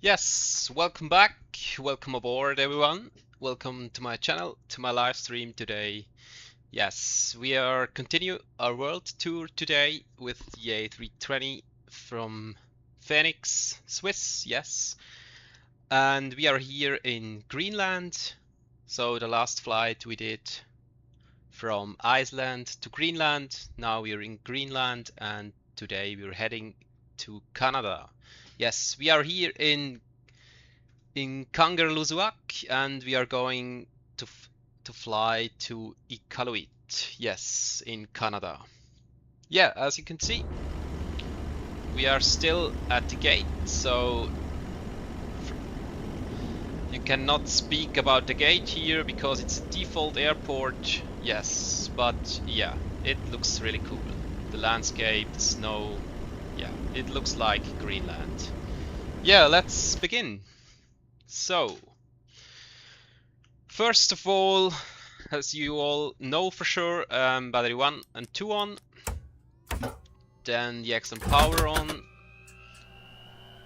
Yes, welcome back, welcome aboard everyone, welcome to my channel, to my live stream today. Yes, we are continue our world tour today with the A320 from Fenix, Swiss, yes. And we are here in Greenland, so the last flight we did from Iceland to Greenland, now we are in Greenland and today we're heading to Canada. Yes, we are here in Kangerlussuaq and we are going to fly to Iqaluit, yes, in Canada. Yeah, as you can see, we are still at the gate, so you cannot speak about the gate here because it's a default airport, yes, but yeah, it looks really cool. The landscape, the snow, yeah, it looks like Greenland. Yeah, let's begin. So, first of all, as you all know for sure, battery 1 and 2 on, then the XM power on,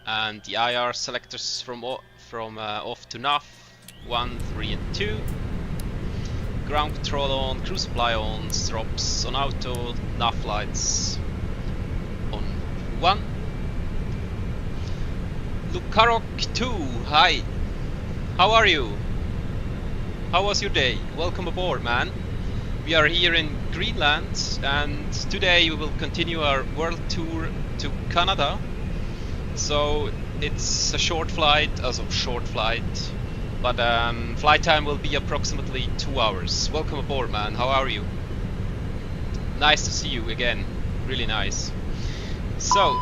and the IR selectors from off to nav 1, 3 and 2, ground control on, crew supply on, strops on auto, nav lights on 1. Lukarok 2, hi, how are you? How was your day? Welcome aboard, man. We are here in Greenland and today we will continue our world tour to Canada. So it's a short flight, but flight time will be approximately 2 hours. Welcome aboard, man. How are you? Nice to see you again. Really nice. So,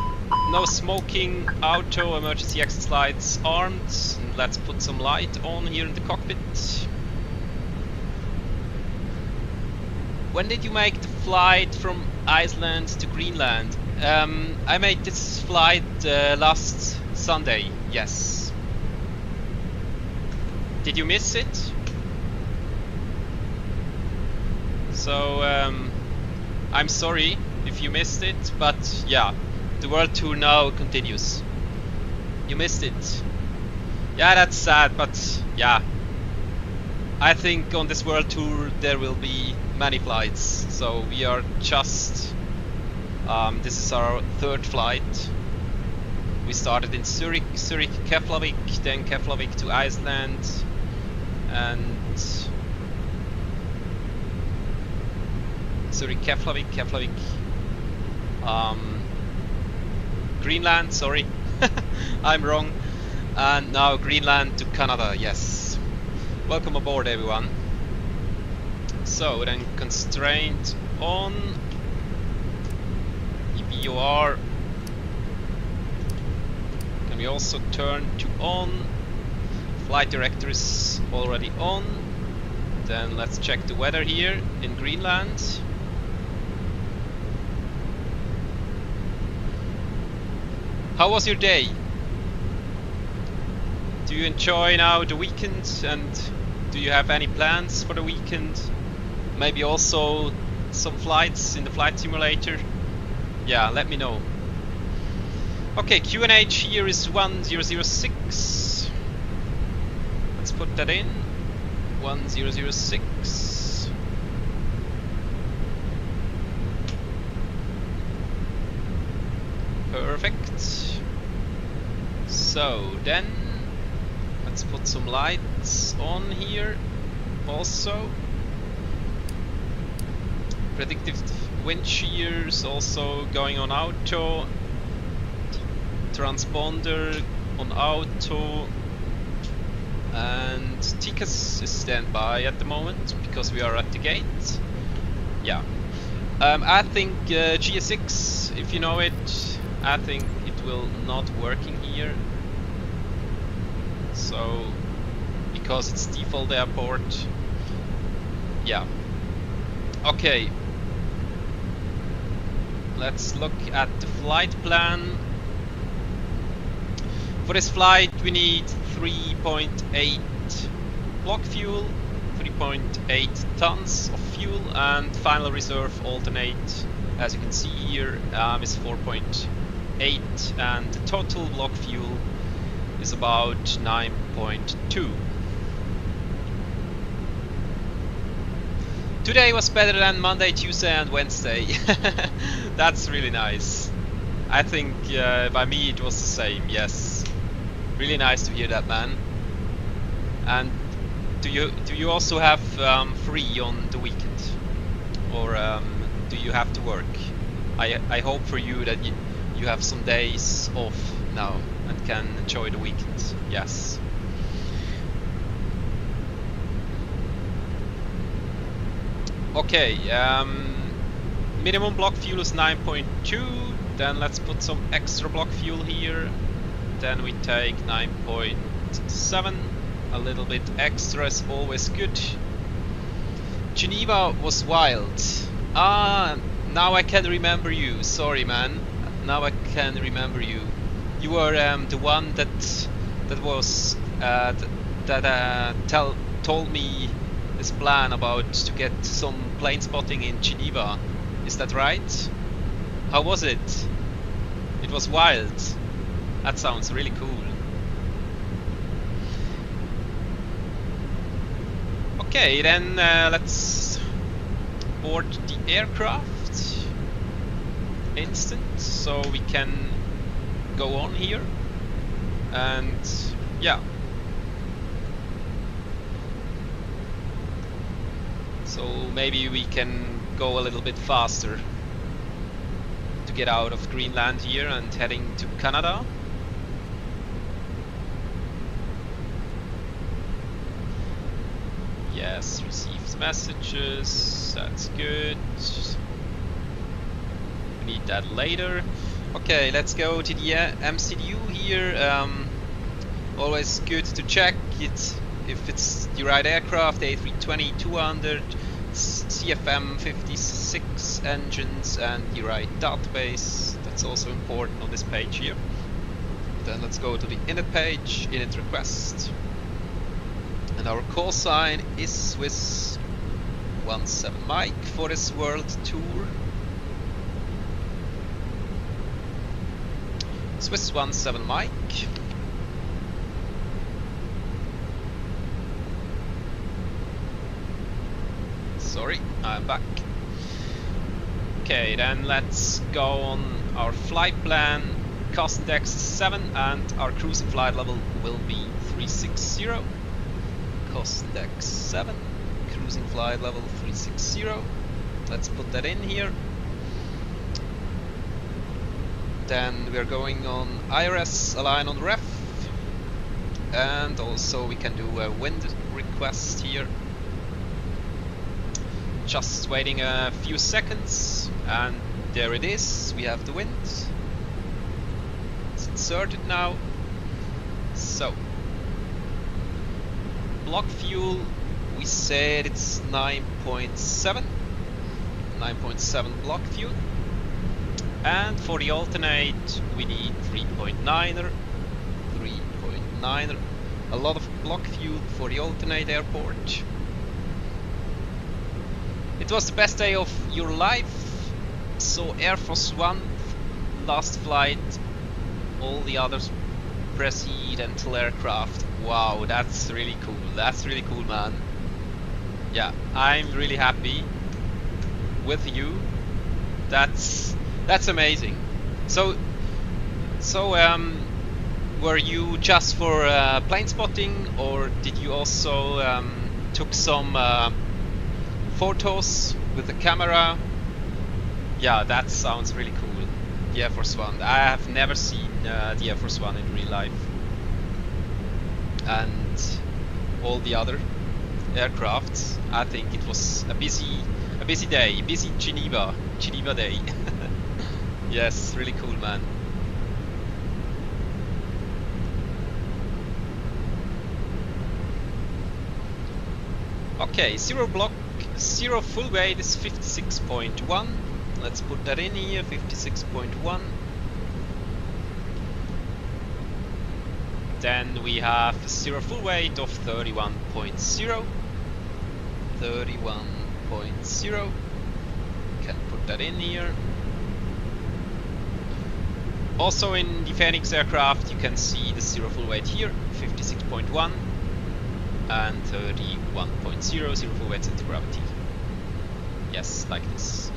no smoking, auto, emergency exit lights armed. And let's put some light on here in the cockpit. When did you make the flight from Iceland to Greenland? I made this flight last Sunday, yes. Did you miss it? So, I'm sorry if you missed it, but yeah. The world tour now continues. You missed it. Yeah, that's sad, but yeah. I think on this world tour there will be many flights. So we are just... this is our third flight. We started in Zurich, Keflavik, then Keflavik to Iceland. And... Zurich, Keflavik. Greenland, sorry, I'm wrong, and now Greenland to Canada, yes. Welcome aboard everyone. So then constraint on, EBOR, can we also turn to on, flight director is already on, then let's check the weather here in Greenland. How was your day? Do you enjoy now the weekend and do you have any plans for the weekend? Maybe also some flights in the flight simulator? Yeah, let me know. Okay, QNH here is 1006. Let's put that in. 1006. Perfect. So then let's put some lights on here also. Predictive wind shears also going on auto. Transponder on auto. And TCAS is standby at the moment because we are at the gate. Yeah. I think GSX, if you know it, I think it will not working here. So, because it's default airport. Yeah. Okay. Let's look at the flight plan. For this flight we need 3.8 block fuel, 3.8 tons of fuel, and final reserve alternate, as you can see here, is 4.8, and the total block fuel is about 9.2. Today was better than Monday, Tuesday and Wednesday. That's really nice. I think by me it was the same, yes. Really nice to hear that, man. And do you also have free on the weekend? Or do you have to work? I hope for you that you have some days off now and can enjoy the weekend. Yes. Okay, minimum block fuel is 9.2. Then let's put some extra block fuel here. Then we take 9.7. A little bit extra is always good. Geneva was wild. Ah, now I can remember you. Sorry, man. Now I can remember you. You were the one that was told me this plan about to get some plane spotting in Geneva. Is that right? How was it? It was wild. That sounds really cool. Okay, then let's board the aircraft. Instant, so we can go on here. And yeah. So maybe we can go a little bit faster to get out of Greenland here and heading to Canada. Yes, received messages, that's good. We need that later. Okay, let's go to the MCDU here. Always good to check it if it's the right aircraft, A320-200, CFM 56 engines and the right database. That's also important on this page here. Then let's go to the init page, init request. And our call sign is SWISS 17 Mike for this world tour. SWISS 17 Mike. Sorry, I'm back. Okay, then let's go on our flight plan. Cost index is 7 and our cruising flight level will be 360. Cost index 7, cruising flight level 360. Let's put that in here. Then we're going on IRS, align on ref, and also we can do a wind request here. Just waiting a few seconds, and there it is. We have the wind. It's inserted now. So. Block fuel, we said it's 9.7 block fuel, and for the alternate we need 3.9er. A lot of block fuel for the alternate airport. It was the best day of your life. So Air Force One, last flight, all the others presidential aircraft. Wow, that's really cool. That's really cool, man. Yeah, I'm really happy with you. That's amazing. So were you just for plane spotting, or did you also took some photos with the camera? Yeah, that sounds really cool. The Air Force One. I have never seen the Air Force One in real life. And all the other aircrafts. I think it was a busy day, busy Geneva day. Yes, really cool, man. Okay, zero full weight is 56.1. Let's put that in here, 56.1. Then we have zero full weight of 31.0. 31.0. Can put that in here. Also in the Fenix aircraft you can see the zero full weight here, 56.1 and 31.0 zero full weight center gravity. Yes, like this.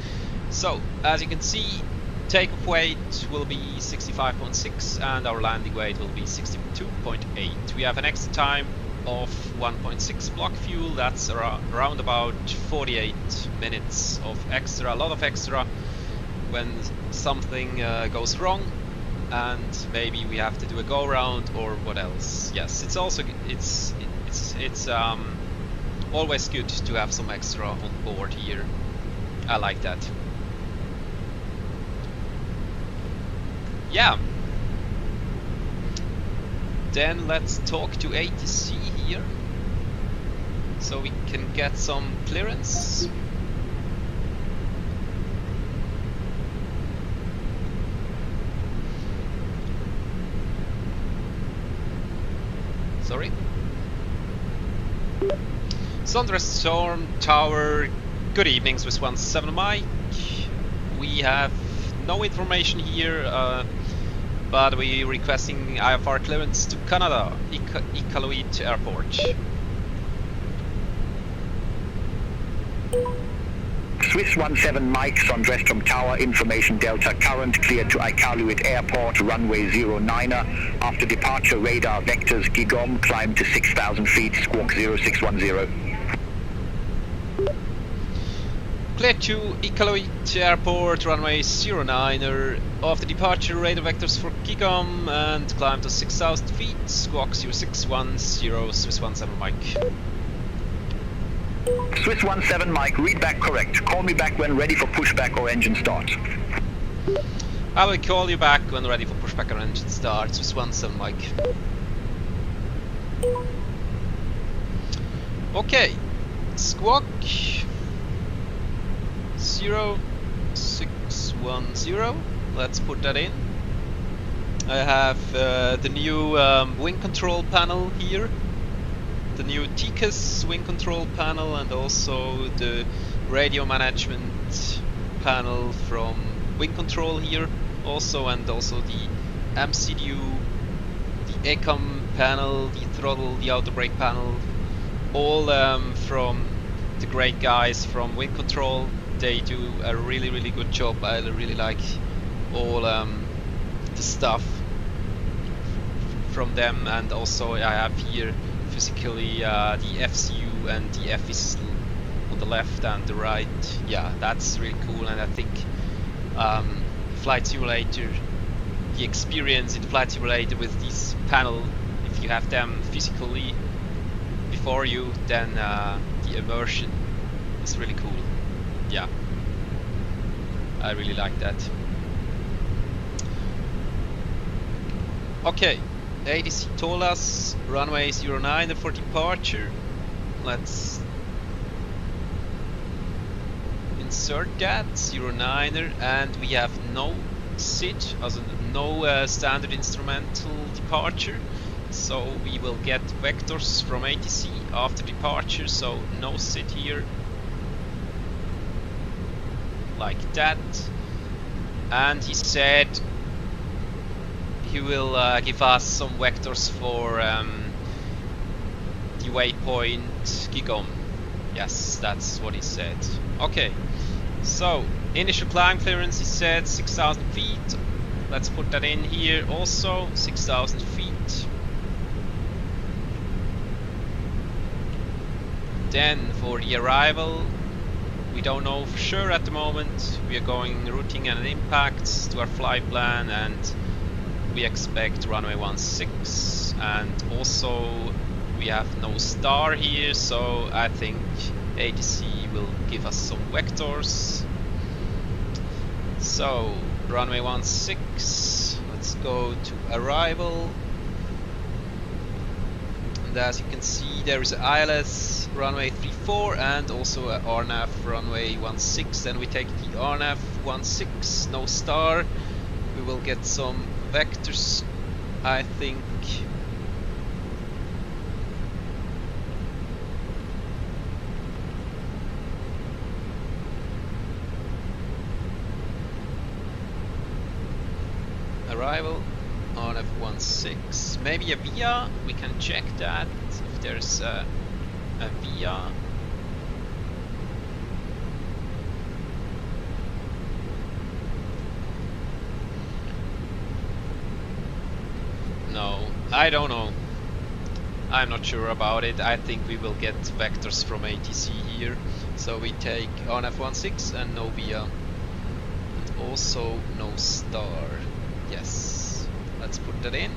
So as you can see, takeoff weight will be 65.6 and our landing weight will be 62.8. We have an extra time of 1.6 block fuel. That's around about 48 minutes of extra, a lot of extra when something goes wrong and maybe we have to do a go round or what else. Yes, it's also it's always good to have some extra on board here. I like that. Yeah. Then let's talk to ATC here, so we can get some clearance. Sorry. Thunderstorm Tower, good evening, SWISS 17 Mike. We have no information here, but we're requesting IFR clearance to Canada, Iqaluit Airport. SWISS 17 Mike, Thunderstorm Tower, information Delta current cleared to Iqaluit Airport, runway 09er. After departure radar vectors Gigom, climb to 6,000 feet, squawk 0610. Cleared to Iqaluit Airport, runway 09er. After departure radar vectors for Gigom and climb to 6,000 feet, squawk 0610, SWISS 17 Mike. SWISS 17 Mike, read back correct. Call me back when ready for pushback or engine start. I will call you back when ready for pushback or engine start, SWISS 17 Mike. Okay, squawk 0610. Let's put that in. I have the new wing control panel here, the new TCAS wing control panel, and also the radio management panel from wing control here also, and also the MCDU, the ECAM panel, the throttle, the auto brake panel, all from the great guys from wing control. They do a really good job. I really like all the stuff from them, and also I have here physically the FCU and the FIS on the left and the right. Yeah, that's really cool, and I think Flight Simulator, the experience in Flight Simulator with this panel, if you have them physically before you, then the immersion is really cool. Yeah, I really like that. Okay, ATC told us runway 09 for departure. Let's insert that 09er, and we have no SID, also no standard instrumental departure. So we will get vectors from ATC after departure. So no SID here, like that. And he said he will give us some vectors for the waypoint Gigom. Yes, that's what he said. Okay, so initial climb clearance, he said 6,000 feet. Let's put that in here also, 6,000 feet. Then for the arrival, we don't know for sure at the moment. We are going routing and impacts to our flight plan, and we expect runway 16, and also we have no star here, so I think ATC will give us some vectors. So runway 16, let's go to arrival, and as you can see there is an ILS runway 34 and also a RNAV runway 16. Then we take the RNAV 16, no star. We will get some vectors, I think. arrival on F16. Maybe a VIA, we can check that if there's a VIA. No, I don't know. I'm not sure about it. I think we will get vectors from ATC here. So we take on F16 and no VIA. And also no star. Yes. Let's put that in.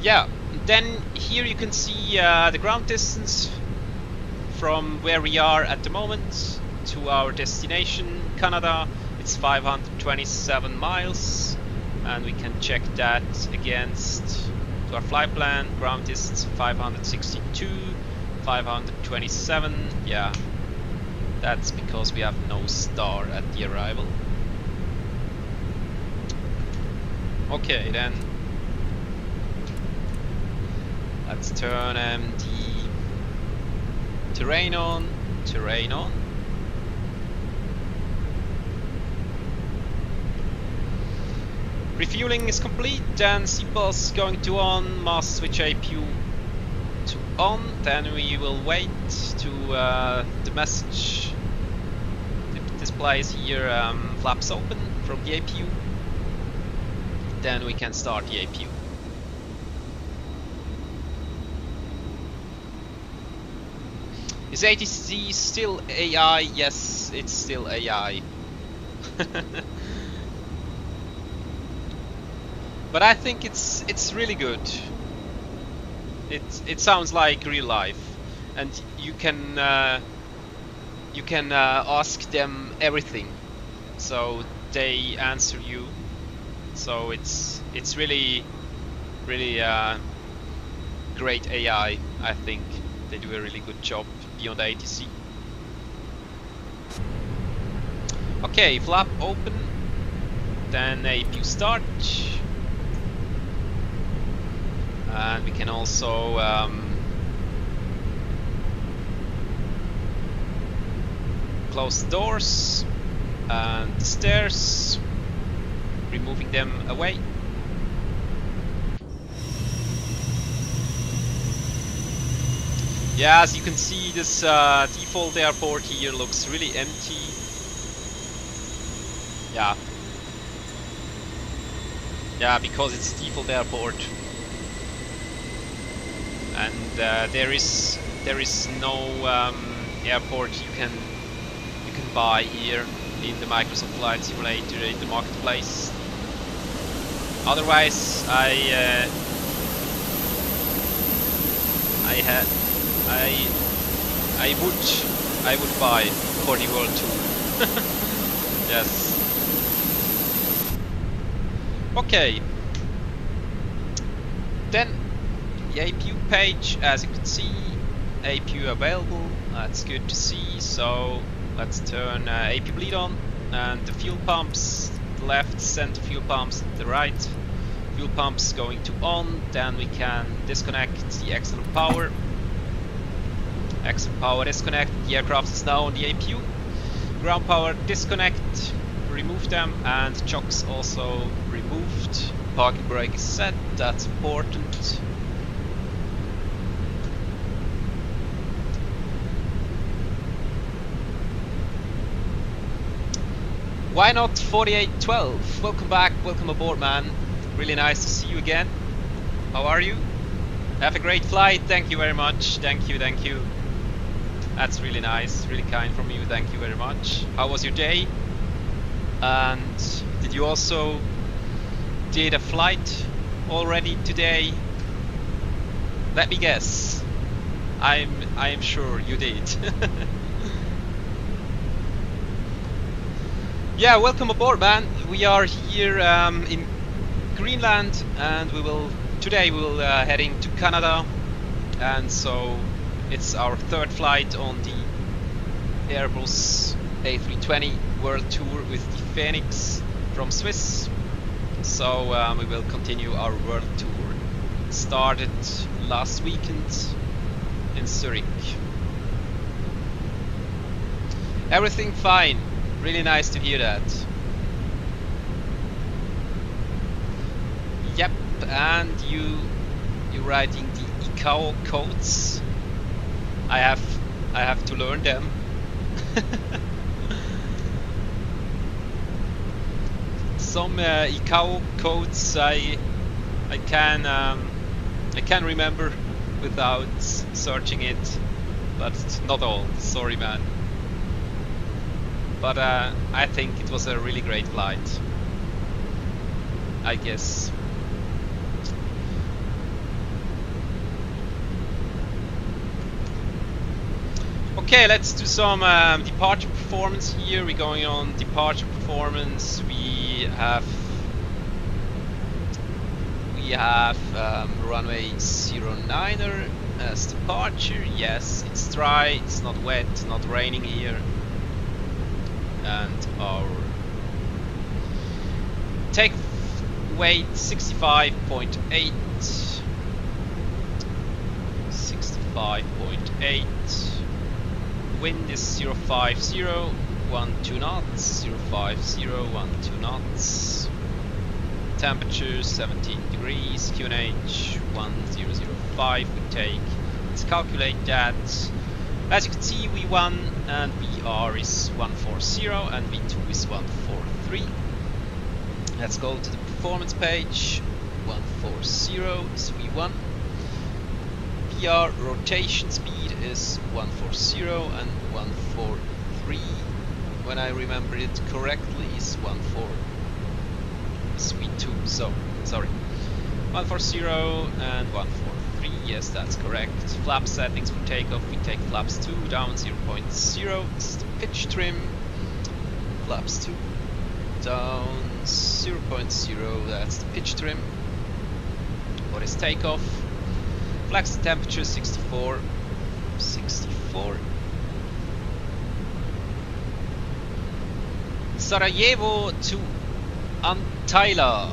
Yeah, then here you can see the ground distance from where we are at the moment to our destination, Canada. It's 527 miles, and we can check that against to our flight plan. Ground distance 562, 527. Yeah, that's because we have no star at the arrival. Okay, then let's turn the terrain on, Refueling is complete, and seatbelts going to on, mast switch APU to on, then we will wait to the message displays here, flaps open from the APU, then we can start the APU. Is ATC still AI? Yes, it's still AI. But I think it's really good. It sounds like real life, and you can ask them everything, so they answer you. So it's really great AI. I think they do a really good job. BeyondATC. Okay, flap open, then APU start, and we can also close the doors and the stairs, removing them away. Yeah, as you can see, this default airport here looks really empty. Yeah, because it's a default airport, and there is no airport you can buy here in the Microsoft Flight Simulator in the marketplace. Otherwise, I would buy for the World Tour. Yes. Okay. Then the APU page, as you can see, APU available. That's good to see. So let's turn APU bleed on, and the fuel pumps, the left, center fuel pumps, the right fuel pumps going to on. Then we can disconnect the external power. External power disconnect. The aircraft is now on the APU. Ground power disconnect. Remove them, and chocks also removed. Parking brake is set. That's important. Why not 4812? Welcome back, welcome aboard, man. Really nice to see you again. How are you? Have a great flight. Thank you very much. Thank you, thank you. That's really nice, really kind from you. Thank you very much. How was your day? And did you also did a flight already today? Let me guess. I am sure you did. Yeah, welcome aboard, man. We are here in Greenland, and today we will heading to Canada, and so it's our third flight on the Airbus A320 World Tour with the Fenix from Swiss. So we will continue our world tour. Started last weekend in Zurich. Everything fine. Really nice to hear that. Yep, and you're writing the ICAO codes. I have to learn them. Some ICAO codes I can remember without searching it, but not all. Sorry, man. But I think it was a really great flight, I guess. Okay, let's do some departure performance here. We're going on departure performance. We have runway 09er as departure. Yes, it's dry, it's not wet, not raining here. And our take weight 65.8. 65.8. Wind is 050, 12 knots, 050, 12 knots. Temperature 17 degrees, QNH 1005 we take. Let's calculate that. As you can see, V1 and VR is 140 and V2 is 143. Let's go to the performance page. 140 is V1. VR rotation speed is 140 and 143. When I remember it correctly, is 14. Is V2. So sorry, 140 and 143. Yes, that's correct. Flap settings for takeoff. We take flaps 2 down 0.0. This is the pitch trim. Flaps 2 down 0.0. That's the pitch trim. What is takeoff? Flex temperature 64. 64. Sarajevo to Antalya.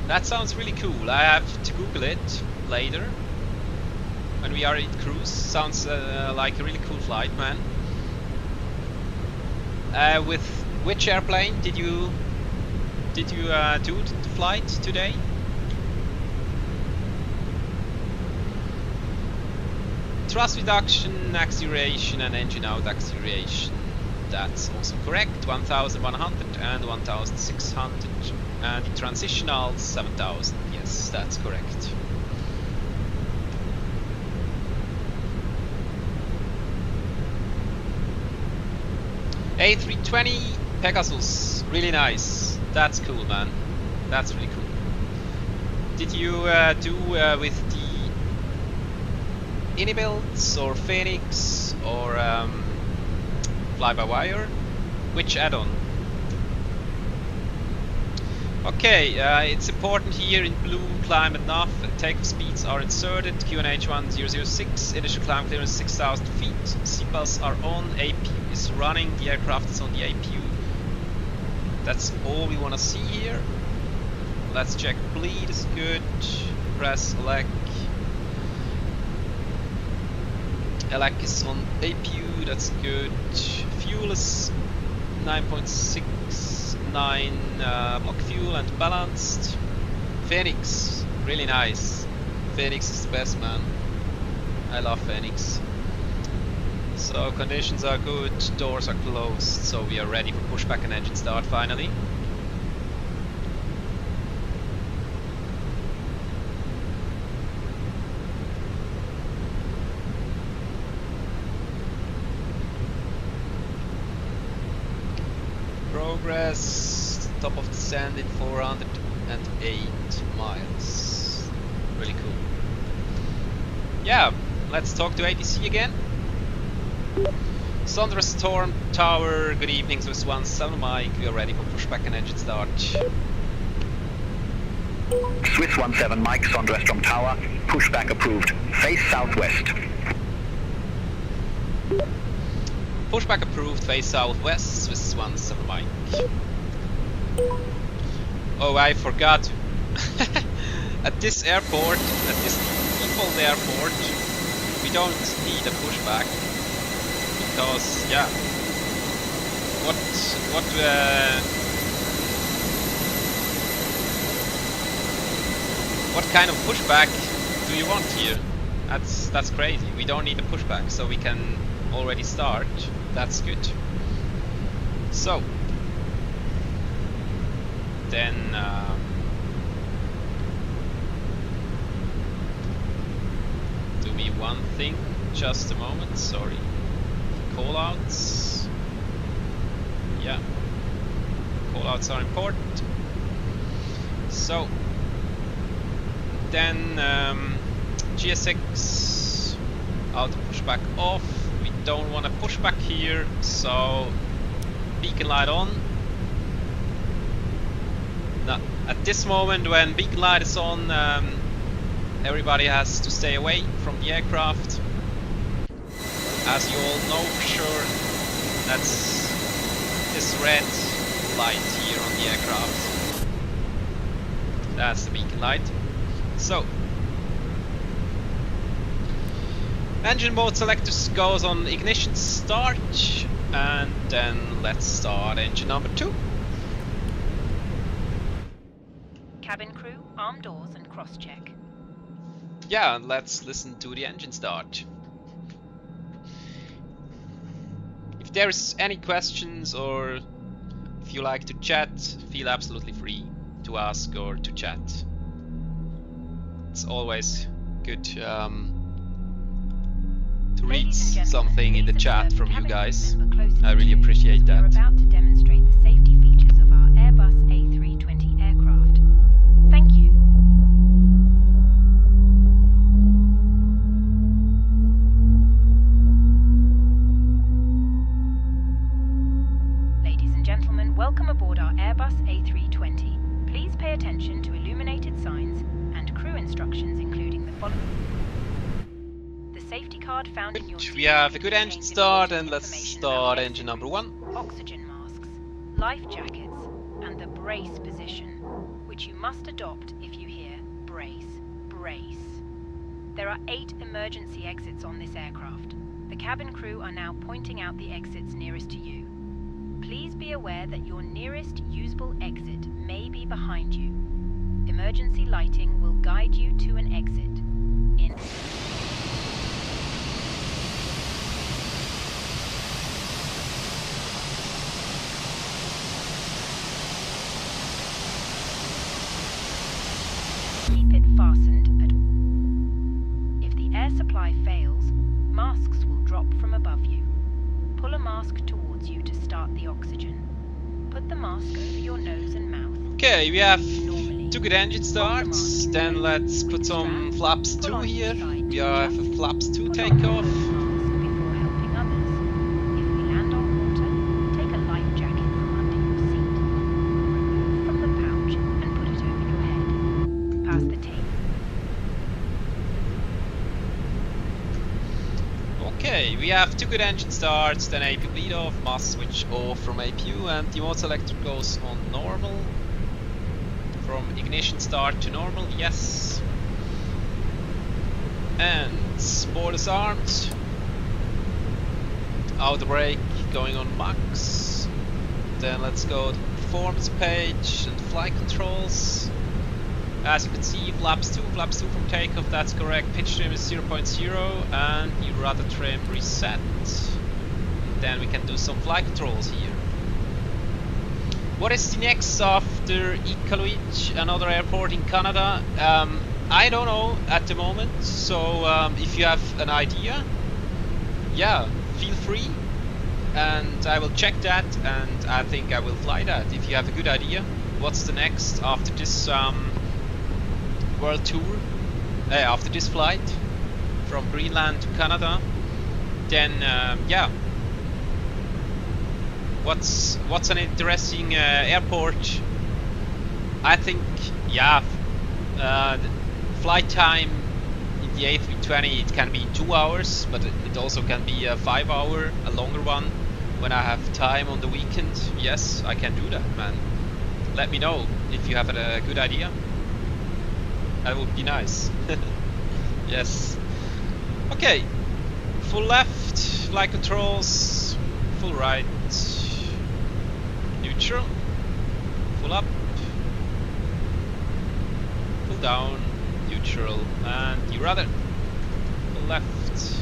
That sounds really cool. I have to Google it later when we are in cruise. Sounds like a really cool flight, man. With which airplane did you do the flight today? Thrust reduction, acceleration, and engine out acceleration. That's also correct. 1100 and 1600. And the transitional 7000. Yes, that's correct. A320 Pegasus. Really nice. That's cool, man. That's really cool. Did you do with the Iqaluit or Fenix or fly-by-wire? Which add-on? Okay, it's important here in blue, climb and nav, takeoff speeds are inserted, QNH 1006, initial climb clearance 6000 feet, seatbelts are on, APU is running, the aircraft is on the APU. That's all we want to see here. Let's check bleed is good, press elect. Elec is on APU, that's good. Fuel is 9.69 block fuel and balanced. Fenix, really nice. Fenix is the best, man. I love Fenix. So conditions are good, doors are closed, so we are ready for pushback and engine start finally. Progress, top of descent in 408 miles. Really cool. Yeah, let's talk to ATC again. Thunderstorm Tower, good evening, SWISS 17 Mike, we are ready for pushback and engine start. SWISS 17 Mike, Thunderstorm Tower, pushback approved. Face southwest. Pushback approved, face southwest, SWISS 17 Mike. Oh, I forgot. At this airport, at this default airport, we don't need a pushback. Because, yeah, what kind of pushback do you want here? That's crazy. We don't need a pushback, so we can already start. That's good. So then do me one thing, just a moment, sorry. Callouts. Yeah, callouts are important. So then GSX auto pushback off. We don't want to push back here, so beacon light on. Now, at this moment when beacon light is on, everybody has to stay away from the aircraft. As you all know for sure, that's this red light here on the aircraft. That's the beacon light. So engine mode selector goes on ignition start, and then let's start engine number 2. Cabin crew, arm doors and cross check. Yeah, and let's listen to the engine start. If there's any questions or if you like to chat, feel absolutely free to ask or to chat. It's always good to read something in the chat from you guys. I really appreciate that. We're about to demonstrate the safety features of our Airbus A320 aircraft. Thank you. Ladies and gentlemen, welcome aboard our Airbus A320. Please pay attention to illuminated signs and crew instructions, including the following. The safety card found in your seat We have a good engine contains start, important and let's information start about engine number 1. oxygen masks, life jackets, and the brace position, which you must adopt if you hear brace, brace. There are 8 emergency exits on this aircraft. The cabin crew are now pointing out the exits nearest to you. Please be aware that your nearest usable exit may be behind you. Emergency lighting will guide you to an exit. Keep it fastened at. If the air supply fails, masks will drop from above you. Pull a mask towards you to start the oxygen. Put the mask over your nose and mouth. Okay, we have Normally, 2 good engine starts. Then let's put some flaps 2 here. We have a flaps 2 put on takeoff. a mask before helping others. If we land on water, take a life jacket from under your seat. Remove from the pouch and put it over your head. Pass the tape. Okay, we have 2 good engine starts, then APU bleed off, must switch off from APU, and the mode selector goes on normal. From ignition start to normal, yes. And board is armed. Outer brake going on max. Then let's go to performance page and flight controls. As you can see, flaps 2 from takeoff, that's correct. Pitch trim is 0.0 and the rudder trim reset. Then we can do some flight controls here. What is the next after Iqaluit, another airport in Canada? I don't know at the moment, so if you have an idea, yeah, feel free and I will check that, and I think I will fly that. If you have a good idea, what's the next after this world tour, after this flight from Greenland to Canada, then yeah, what's an interesting airport? I think, yeah, the flight time in the A320, it can be 2 hours, but it also can be a 5 hour, a longer one when I have time on the weekend. Yes, I can do that, man. Let me know if you have a good idea. That would be nice. Yes. Okay. Full left, flight controls. Full right. neutral, full up, full down, neutral, and you rather full left,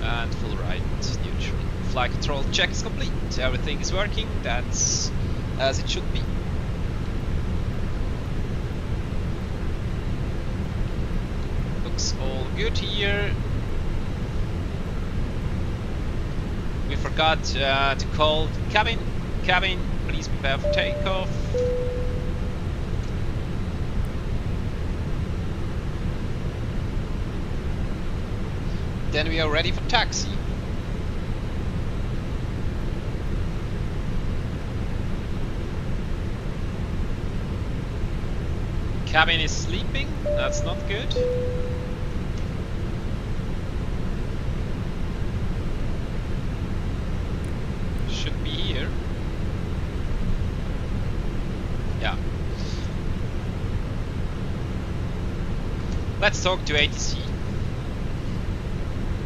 and full right, neutral. Flight control check is complete, everything is working, that's as it should be. Looks all good here. We forgot to call cabin. Cabin, please prepare for takeoff. Then we are ready for taxi. Cabin is sleeping, that's not good. Should be here. Yeah. Let's talk to ATC.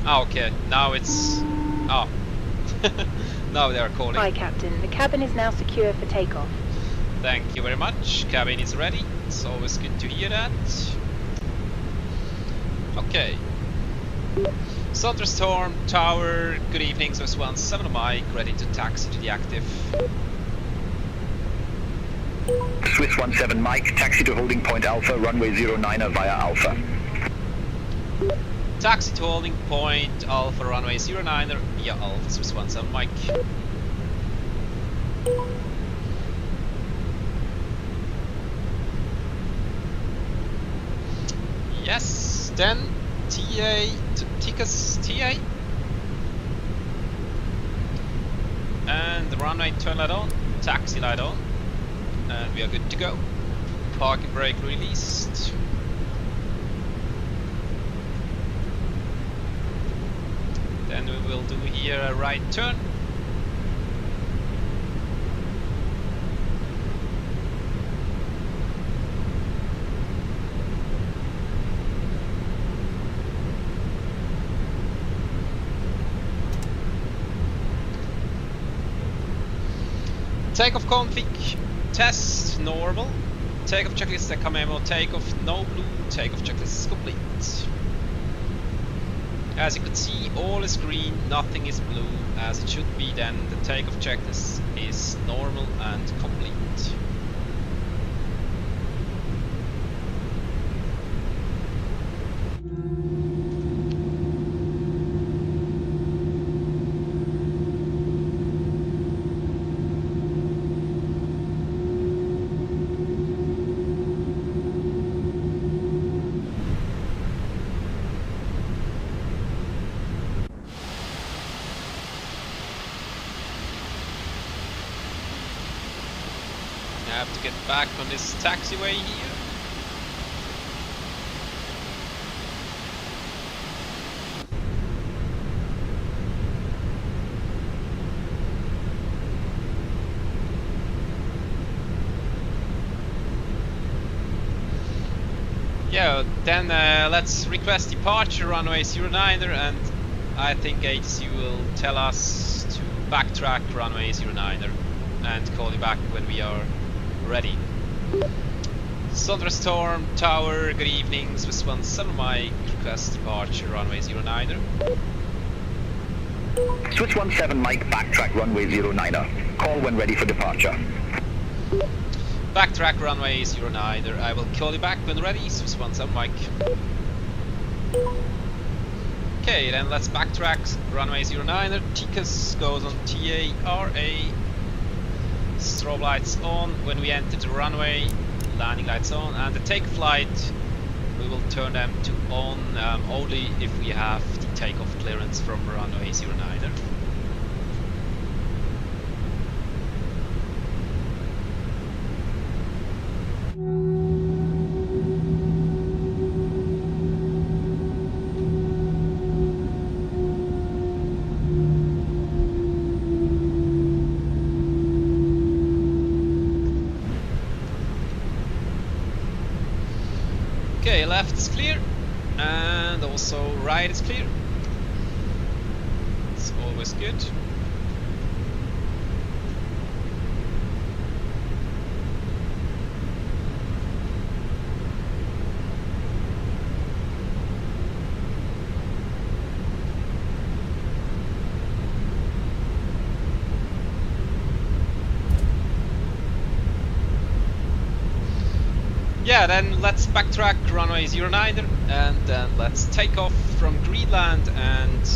Ah, okay, now it's... Oh. Now they are calling. Hi, Captain. The cabin is now secure for takeoff. Thank you very much. Cabin is ready. It's always good to hear that. Okay. Thunderstorm Tower, good evening. SWISS 17 Mike, ready to taxi to the active. SWISS 17 Mike, taxi to holding point Alpha, runway 09er via Alpha. Taxi to holding point Alpha, runway 09er via Alpha, SWISS 17 Mike. Yes, then TA to Tikas TA. And the runway turn light on, taxi light on, and we are good to go. Parking brake released. Then we will do here a right turn. Takeoff config, test, normal. Takeoff checklist, ECA memo, takeoff, no blue, takeoff checklist is complete. As you can see, all is green, nothing is blue, as it should be. Then the takeoff checklist is normal and complete. I have to get back on this taxiway here. Yeah, then let's request departure runway 09er, and I think ATC will tell us to backtrack runway 09er and call you back when we are ready. Thunderstorm Tower, good evening. SWISS 17 Mike, request departure runway 09er. SWISS 17 Mike, backtrack runway 09er. Call when ready for departure. Backtrack runway 09er. I will call you back when ready. SWISS 17 Mike. Okay, then let's backtrack runway 09er. TCAS goes on TARA. Strobe lights on when we enter the runway, landing lights on, and the take flight we will turn them to on only if we have the takeoff clearance from runway 09er. Okay, left is clear, and also right is clear. It's always good. Yeah, then let's backtrack runway 09 and then let's take off from Greenland and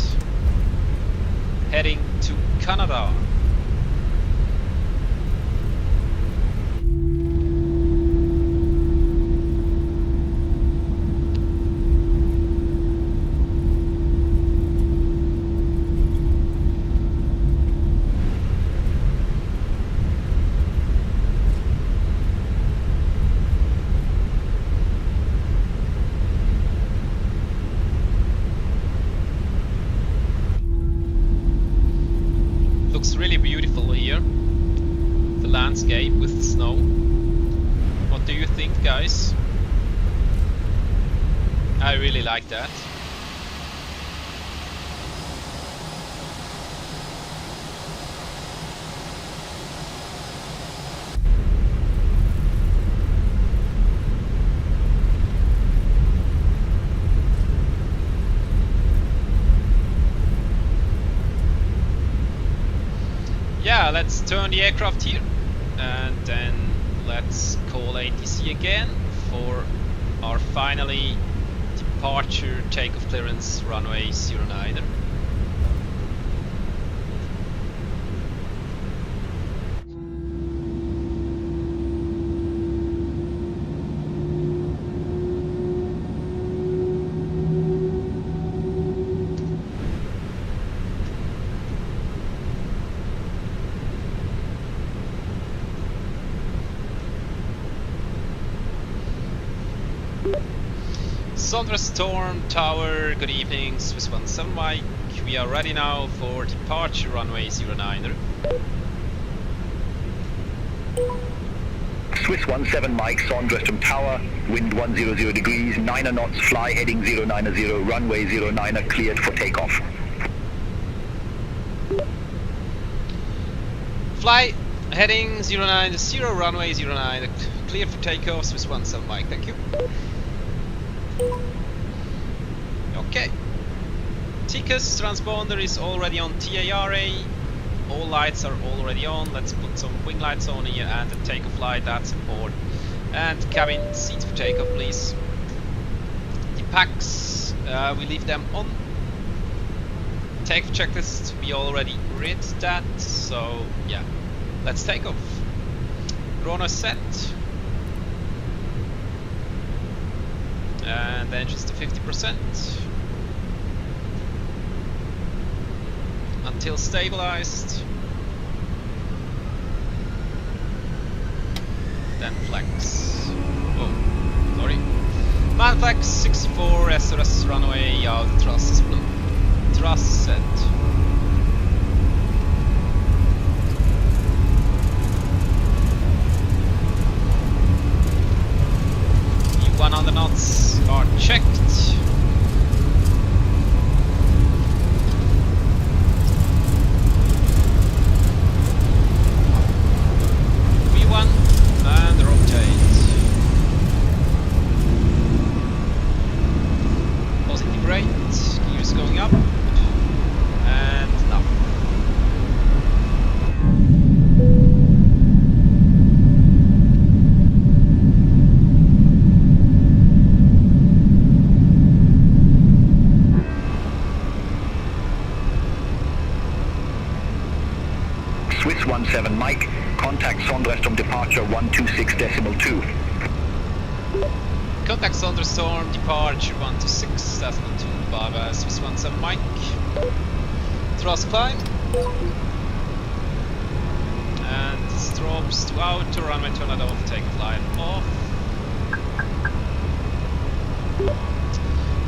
heading to Canada. Looks really beautiful here, the landscape with the snow. What do you think, guys? I really like that. Yeah, let's turn the aircraft here and then let's call ATC again for our finally departure takeoff clearance runway 09. Thunderstorm Tower, good evening, Swiss 17 Mike. We are ready now for departure runway 09. Swiss 17 Mike, Sondrestrom Tower, wind 100 degrees, 9 knots, fly heading 090, runway 09 cleared for takeoff. Fly heading 090, runway 09 cleared for takeoff, Swiss 17 Mike, thank you. Okay, TCAS transponder is already on TARA, all lights are already on. Let's put some wing lights on here and the takeoff light, that's important. And cabin seats for takeoff, please. The packs, we leave them on. Takeoff checklist, we already read that, so yeah, let's take off. Chrono set. And then just to 50% until stabilized, then flex. Oh, sorry. Man flex 64 SRS runway out, thrust is blue. Thrust set. On the knots are checked. V1 and rotate. Positive rate, gears going up, and now. Swiss 17 Mike, contact Sondrestrom departure 126.2. Contact Thunderstorm departure 126.2. Bye Swiss 17 Mike. Thrust climb. And strobes to outer, runway turn it off, take line off.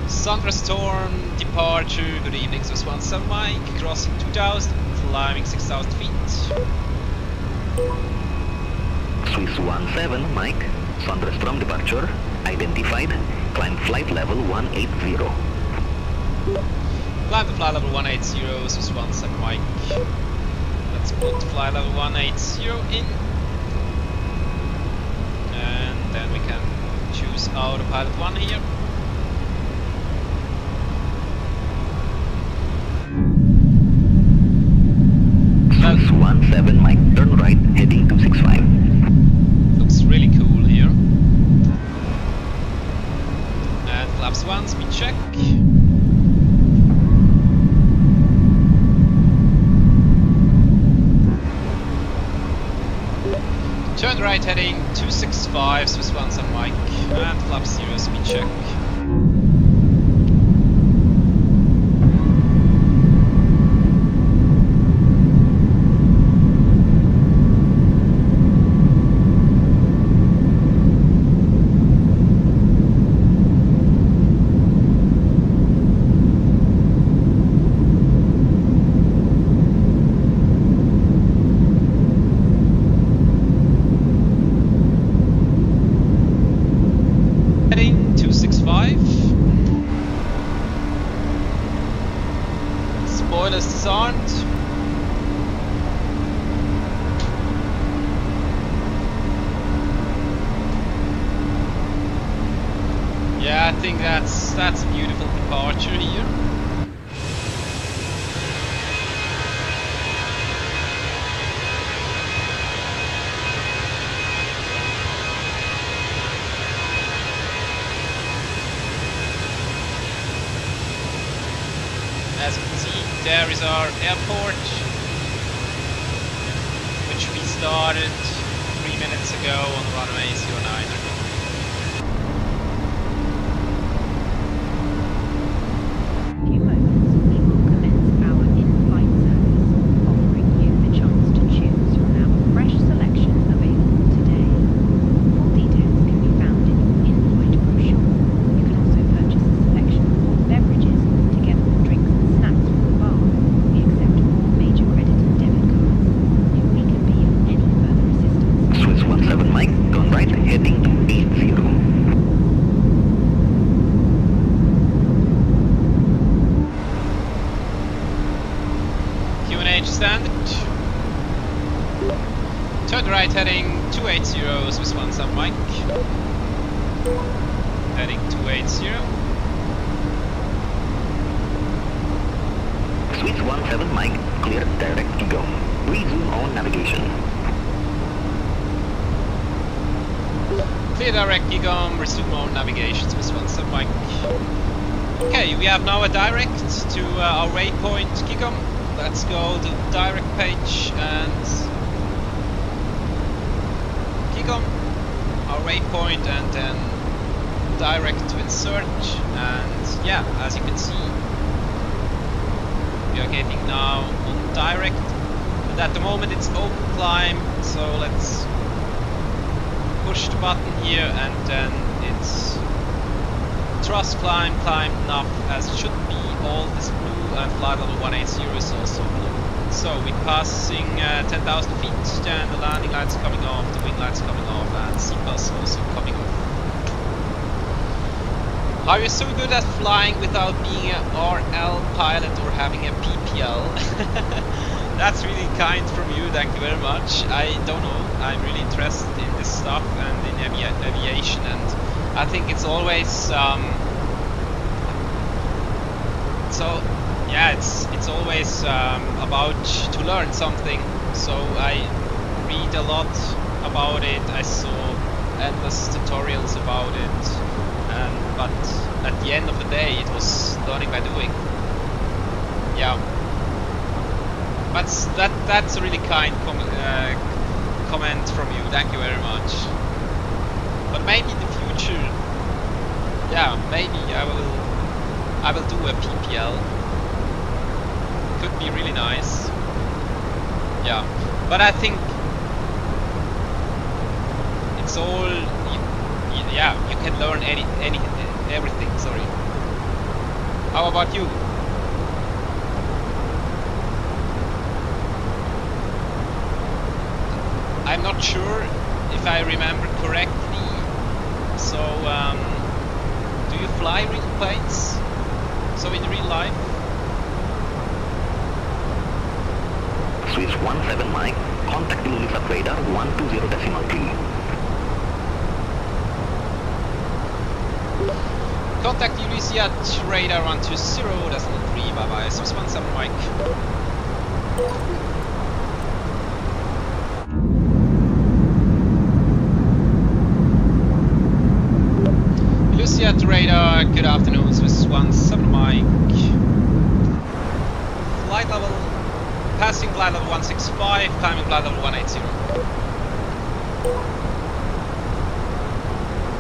Thunderstorm departure, good evening Swiss 17 Mike, crossing 2000. Climbing 6,000 feet. Swiss 17 Mike, Thunderstorm departure, identified, climb flight level 180. Climb the flight level 180, Swiss 17 Mike. Let's put flight level 180 in. And then we can choose autopilot 1 here. Swiss 17 Mike, turn right, heading 265. Looks really cool here. flaps 1, speed check. Turn right heading 265, Swiss 1 Sun Mike, and flap 0, speed check. Heading 265. Spoilers disarmed. Yeah, I think that's a beautiful departure here. As you can see, there is our airport, which we started 3 minutes ago on runway 09. Few moments, we will commence our in-flight service, offering you the chance to choose from our fresh selection available today. Full details can be found in your in-flight brochure. You can also purchase a selection of hot beverages together with drinks and snacks from the bar. We accept all major credit and debit cards. If we can be of any further assistance, Swiss 17 Mike, turn right heading to 80. QNH standard. Turn right heading 280, Swiss 1 Sun Mike. Heading 280. Swiss 17 Mike, clear direct to go. Resume on navigation. Clear direct Gigom, resume on navigation, Swiss 1 Sun Mike. Okay, we have now a direct to our waypoint Gigom. Let's go to direct page and Gigom, our waypoint, and then direct to insert. And yeah, as you can see, we are getting now on direct, and at the moment it's open climb, so let's push the button here, and then it's thrust climb, climbed enough as it should be. All this blue, and flight level 180 is also blue. So we're passing 10,000 feet, and the landing lights coming off, the wing lights coming off, and seatbelts also coming off. Are you so good at flying without being an RL pilot or having a PPL? That's really kind from you, thank you very much. I don't know, I'm really interested in this stuff and in aviation, and I think it's always so yeah, it's always about to learn something. So I read a lot about it, I saw endless tutorials about it, but at the end of the day it was learning by doing. Yeah. But that's a really kind comment from you. Thank you very much. But maybe in the future, yeah, maybe I will do a PPL. Could be really nice. Yeah, but I think it's all. Yeah, you can learn everything. Sorry. How about you? I'm not sure if I remember correctly. So, do you fly real planes? So in real life? Swiss 17 Mike, contact Iqaluit radar 120.3. Contact Iqaluit radar 120.3. Bye bye. Swiss 17 Mike. at the radar. Good afternoon, SWISS 17 Mike. Flight level, passing flight level 165, climbing flight level 180.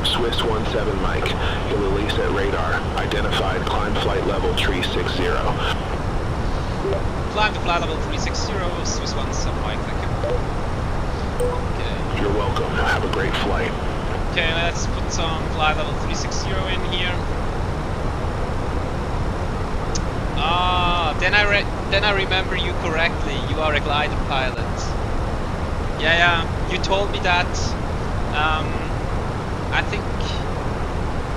SWISS 17 Mike, you'll release at radar. Identified, climb flight level 360. Climb to flight level 360, SWISS 17 Mike, thank you. Okay. You're welcome. Have a great flight. Okay, let's put some flight level 360 in here. Ah, then I remember you correctly. You are a glider pilot. Yeah, you told me that. I think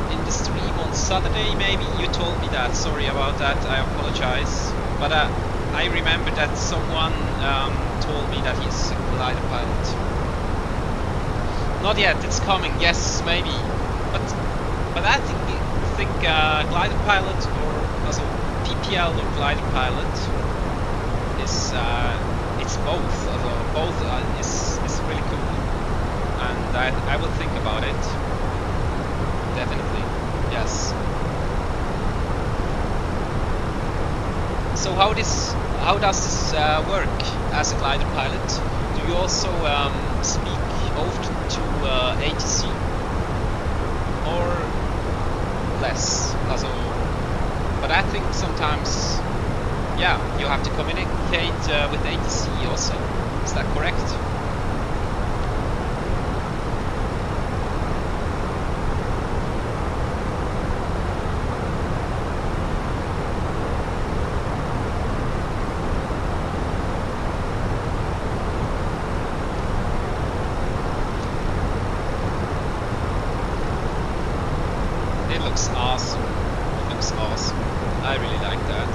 in the stream on Saturday, maybe you told me that. Sorry about that. I apologize. But I remember that someone told me that he's a glider pilot. Not yet. It's coming. Yes, maybe. But I think glider pilot or also PPL or glider pilot is it's both. Both is really cool, and I will think about it. Definitely. Yes. So how does this work as a glider pilot? Do you also speak often to ATC or less? Also, but I think sometimes, yeah, you have to communicate with ATC also. Is that correct? It looks awesome. It looks awesome. I really like that.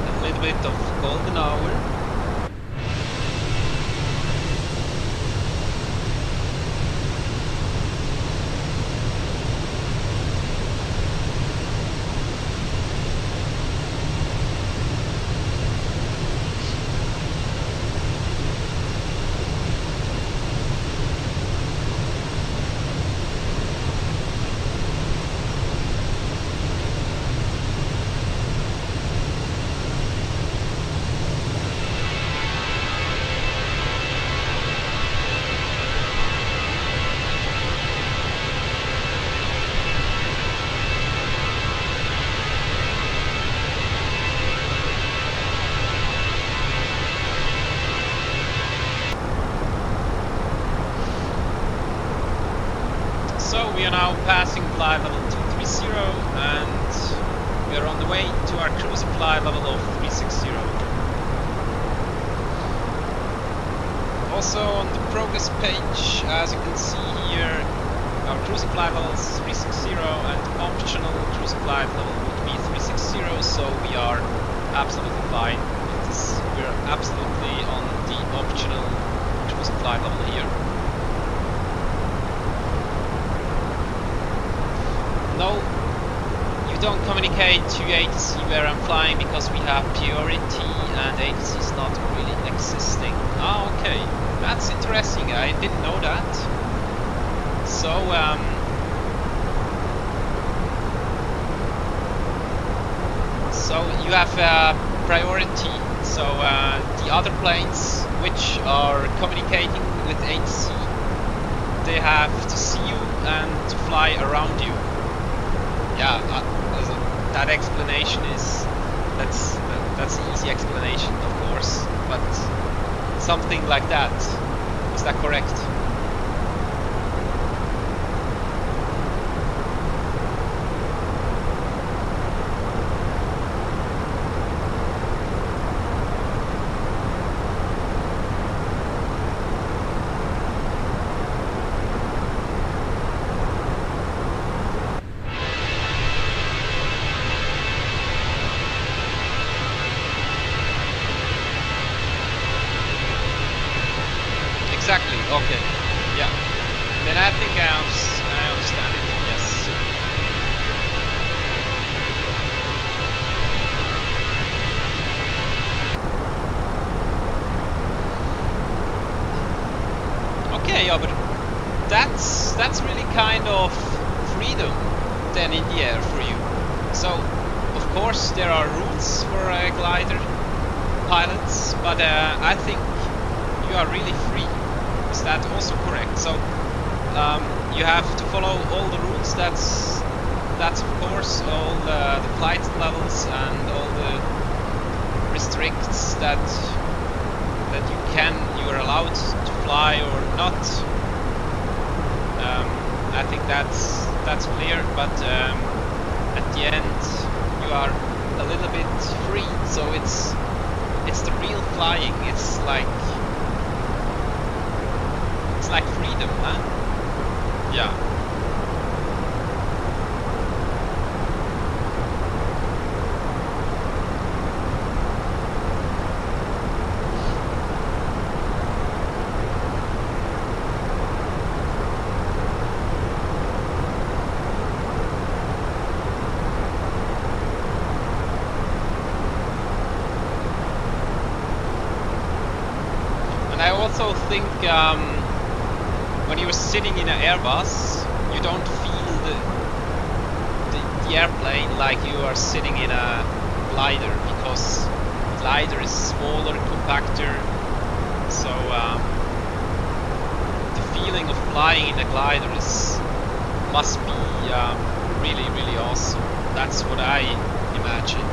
A little bit of golden hour. So we are now passing flight level 230 and we are on the way to our cruising flight level of 360. Also on the progress page, as you can see here, our cruising flight level is 360 and optional cruising flight level would be 360, so we are absolutely fine with this. We are absolutely on the optional cruising flight level here. No, you don't communicate to ATC where I'm flying because we have priority and ATC is not really existing. Ah, okay, that's interesting. I didn't know that. So, so you have priority. So the other planes which are communicating with ATC, they have to see you and to fly around you. Yeah, that explanation is that's an easy explanation, of course, but something like that, is that correct? Exactly, okay, yeah. Then I think I understand it, yes. Okay, ja, aber that's really kind of freedom then in the air for you. So of course there are rules for glider pilots, but I think you are really free. Is that also correct? So you have to follow all the rules. That's of course all the flight levels and all the restricts that you are allowed to fly or not. I think that's clear, but at the end you are a little bit free. So it's the real flying. It's like freedom, man. Yeah. And I also think when you're sitting in an Airbus, you don't feel the airplane like you are sitting in a glider, because glider is smaller, compactor. So the feeling of flying in a glider must be really, really awesome. That's what I imagine.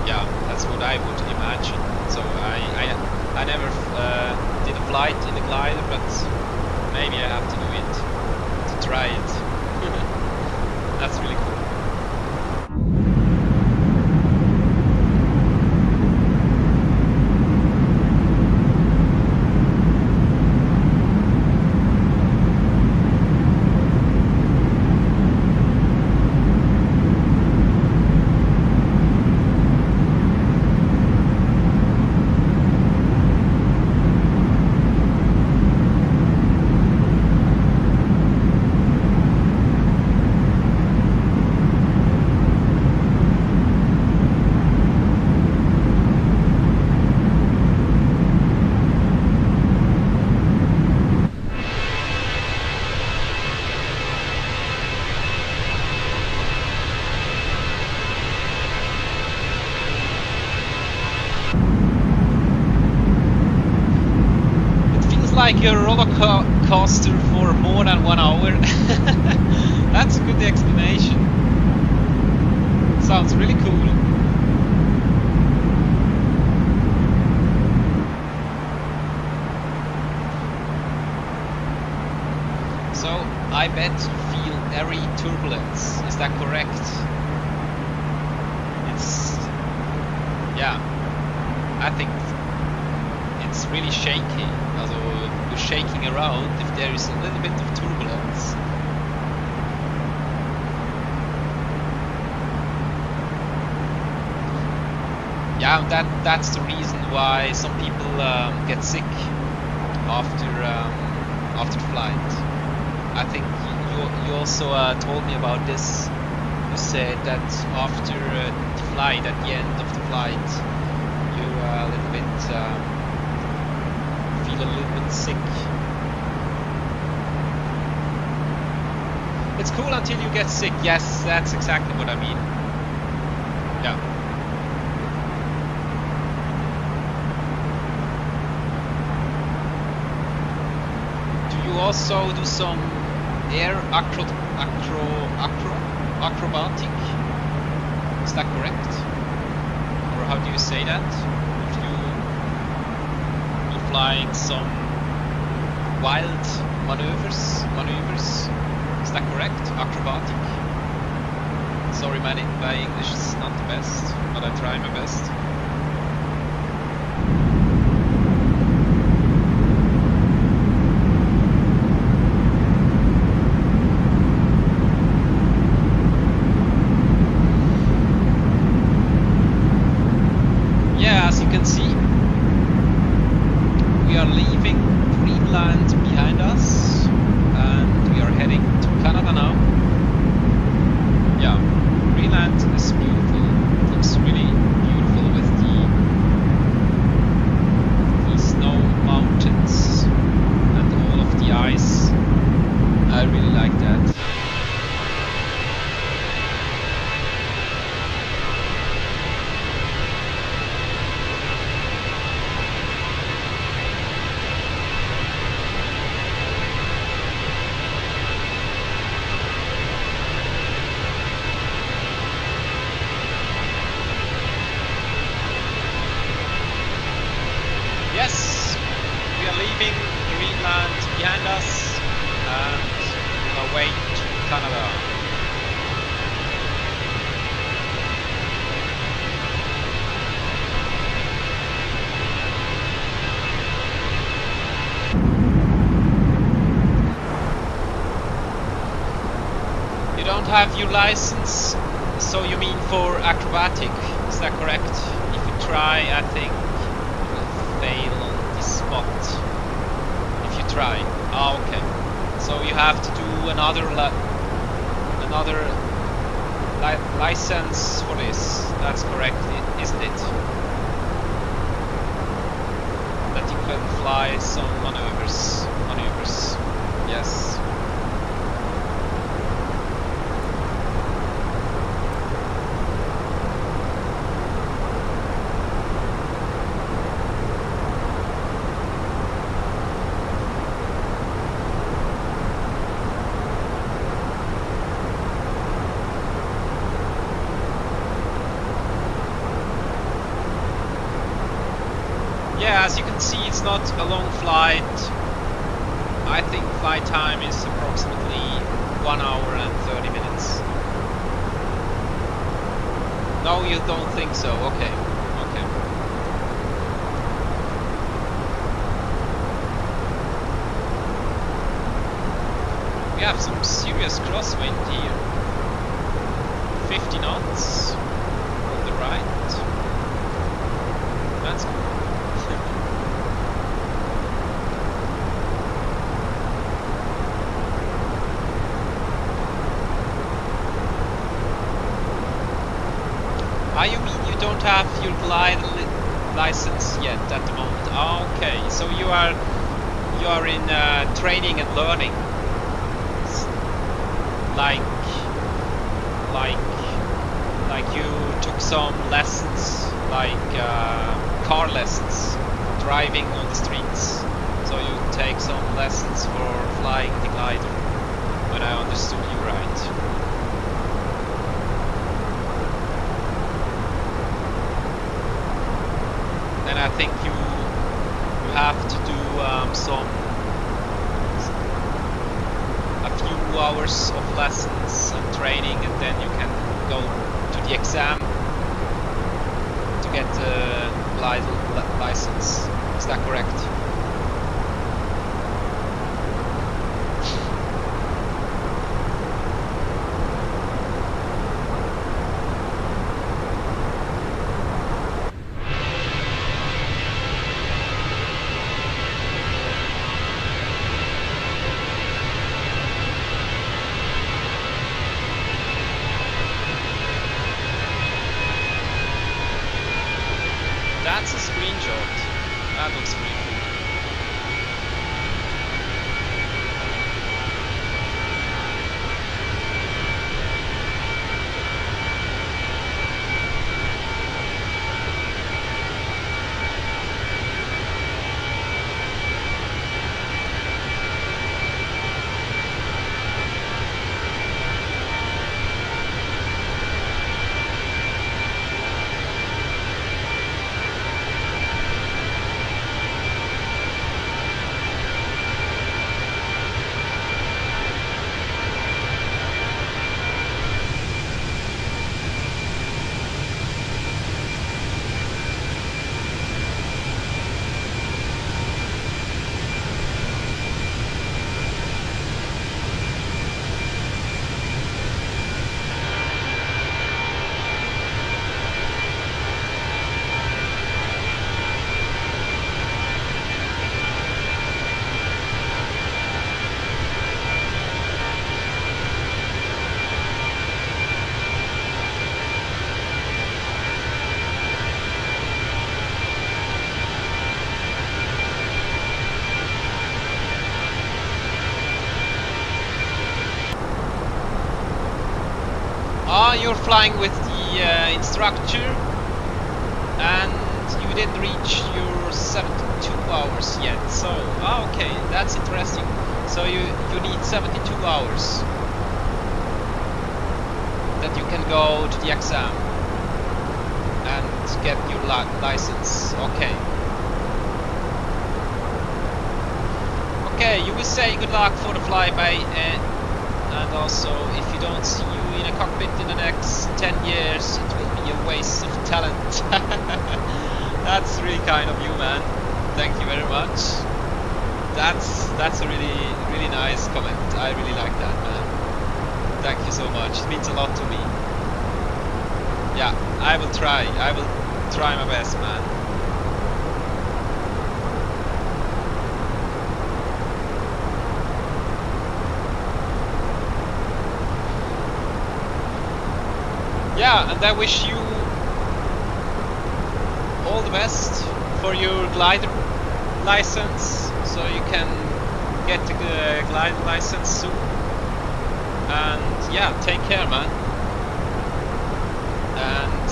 Yeah, that's what I would imagine. So I never did a flight in a glider, but maybe I have to do it to try it. That's really cool. Like a roller coaster for more than 1 hour. That's a good explanation. Sounds really cool. So I bet you feel every turbulence. Is that correct? Yeah, I think it's really shaky. Although you're shaking around if there is a little bit of turbulence. Yeah, that's the reason why some people get sick after flight. I think you also told me about this. You said that after the flight, at the end of the flight, you a little bit feel a little bit sick. It's cool until you get sick. Yes, that's exactly what I mean. Yeah. Do you also do some air acrobatic? Is that correct? Or how do you say that? If you're flying some wild maneuvers? Is that correct? Acrobatic? Sorry, my English is not the best, but I try my best. Yeah, as you can see, we are leaving Greenland behind us, and we are heading to Canada now. Yeah, Greenland is beautiful. It looks really beautiful with the snow mountains and all of have your license, so you mean for acrobatic, is that correct? If you try, I think you will fail on this spot. If you try. Ah, okay. So you have to do another license for this. That's correct, isn't it? That you can fly some maneuvers. Yes. Yeah, as you can see, it's not a long flight. I think flight time is approximately 1 hour and 30 minutes. No, you don't think so? Okay. Okay. We have some serious crosswind here. 50 knots from the right. That's cool. You mean you don't have your glide license yet at the moment? Ah, okay, so you are in training and learning, like you took some lessons, like car lessons, driving on the streets. So you take some lessons for flying the glider, when I understood you right. And I think you have to do a few hours of lessons and training, and then you can go to the exam to get the glide license. Is that correct? That's a screenshot. That looks pretty cool. You're flying with the instructor, and you didn't reach your 72 hours yet. So, okay, that's interesting. So you need 72 hours that you can go to the exam and get your license. Okay. Okay, you will say good luck for the flyby, and also if you don't see you in a cockpit in the next 10 years, it will be a waste of talent. That's really kind of you, man. Thank you very much. That's a really nice comment. I really like that, man. Thank you so much. It means a lot to me. Yeah, I will try. I will try my best, man. Yeah, and I wish you all the best for your glider license, so you can get the glider license soon. And yeah, take care, man. And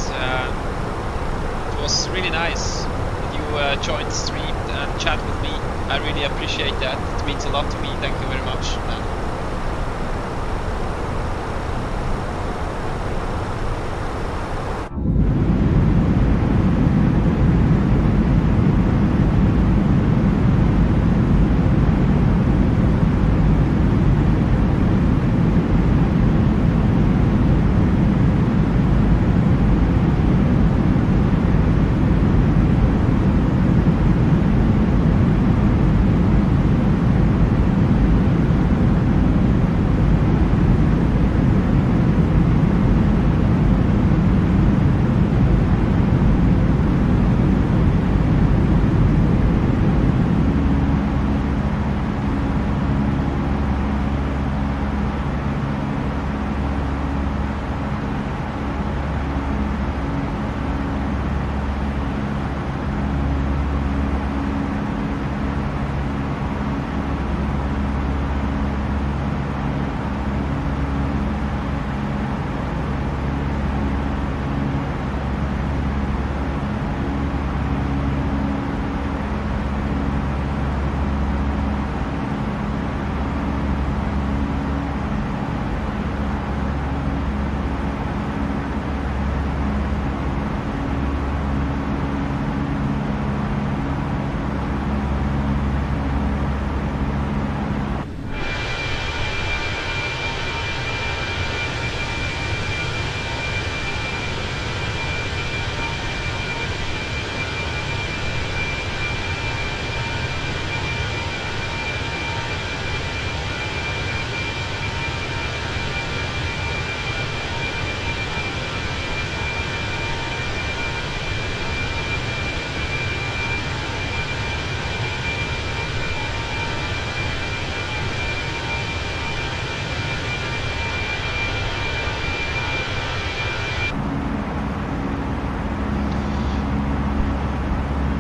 it was really nice that you joined the stream and chat with me. I really appreciate that. It means a lot to me. Thank you very much, man.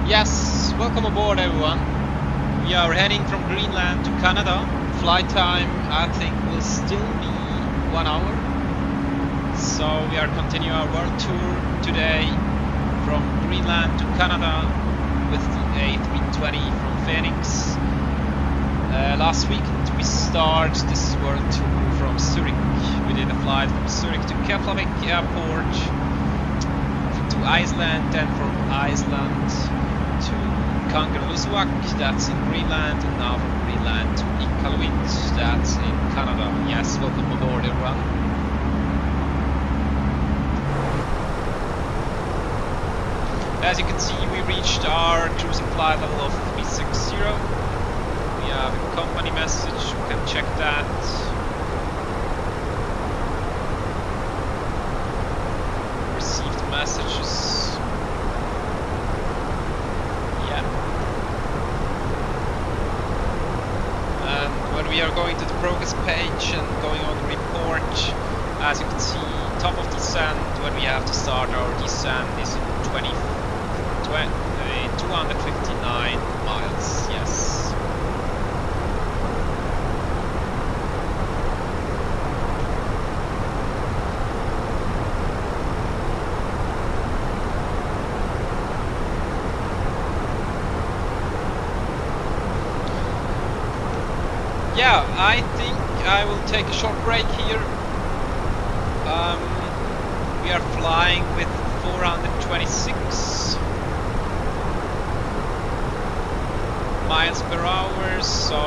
Yes, welcome aboard everyone. We are heading from Greenland to Canada. Flight time I think will still be 1 hour. So we are continuing our world tour today from Greenland to Canada with the A320 from Fenix. Last week we started this world tour from Zurich. We did a flight from Zurich to Keflavik Airport to Iceland, then from Iceland to Kangerlussuaq, that's in Greenland, and now from Greenland to Iqaluit, that's in Canada. Yes, welcome aboard everyone. As you can see, we reached our cruising flight level of 360. We have a company message, we can check that. Received messages. We are going to the progress page and going on the report. As you can see, top of descent when we have to start our descent is 259 miles. Yes. Yeah, I think I will take a short break here. We are flying with 426 miles per hour, so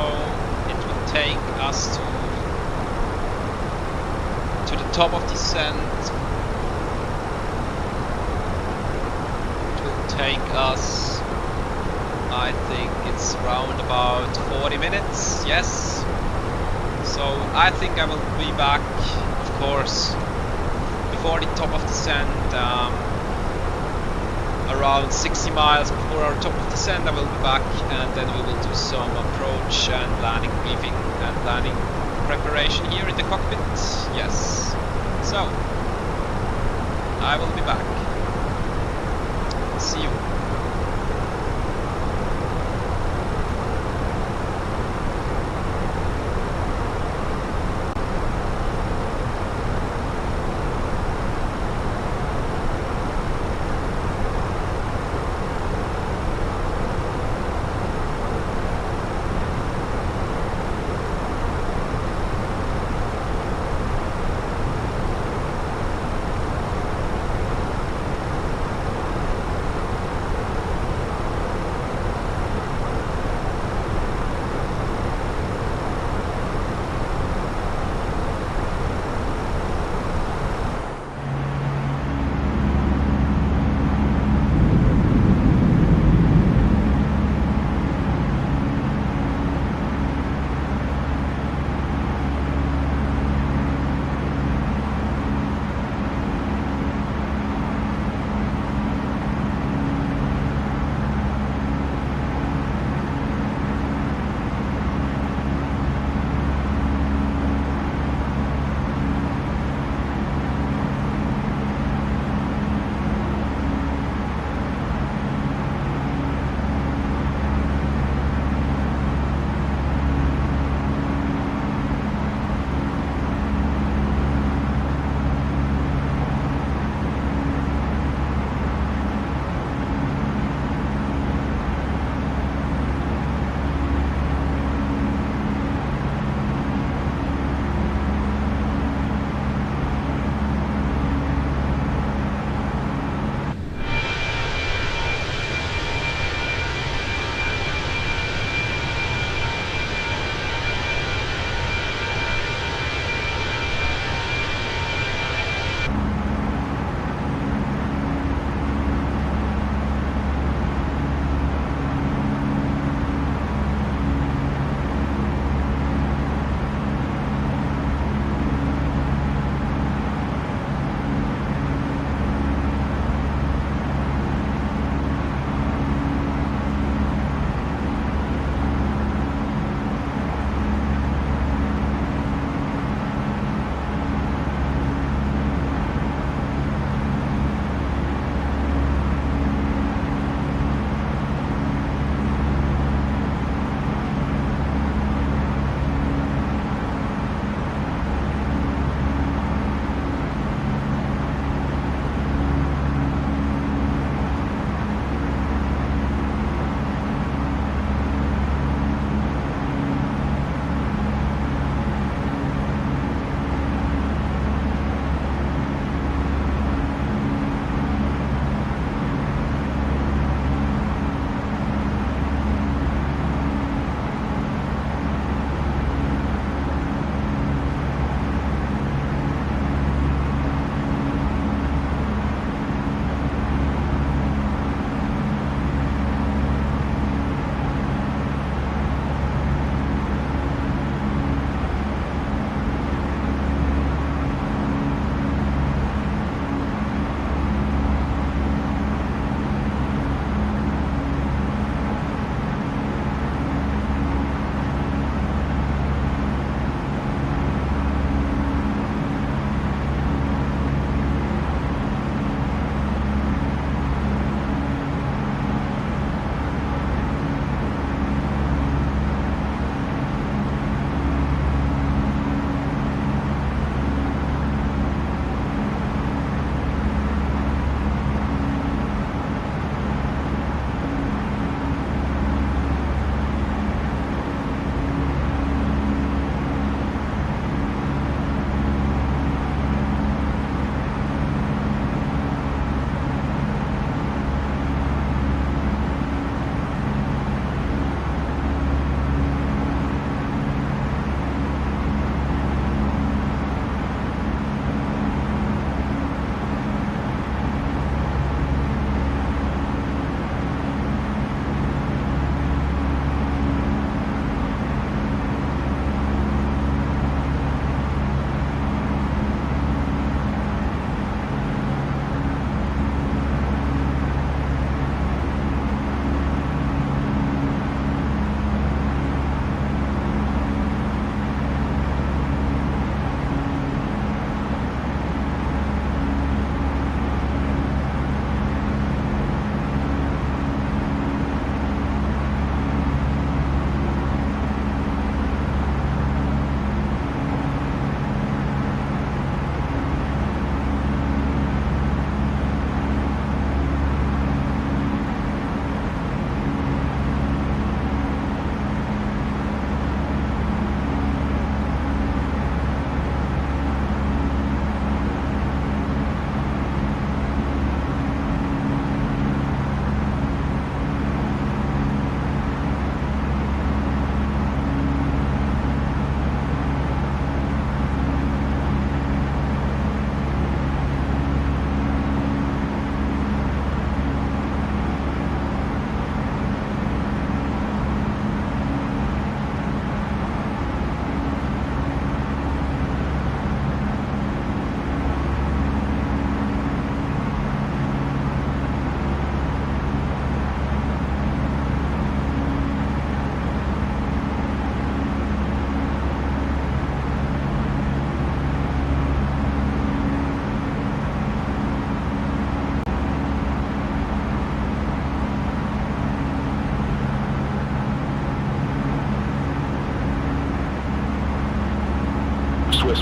it will take us to the top of descent. It will take us, I think it's around about 40 minutes, yes. So I think I will be back course, before the top of descent, around 60 miles before our top of descent, I will be back, and then we will do some approach and landing briefing and landing preparation here in the cockpit. Yes. So, I will be back. See you.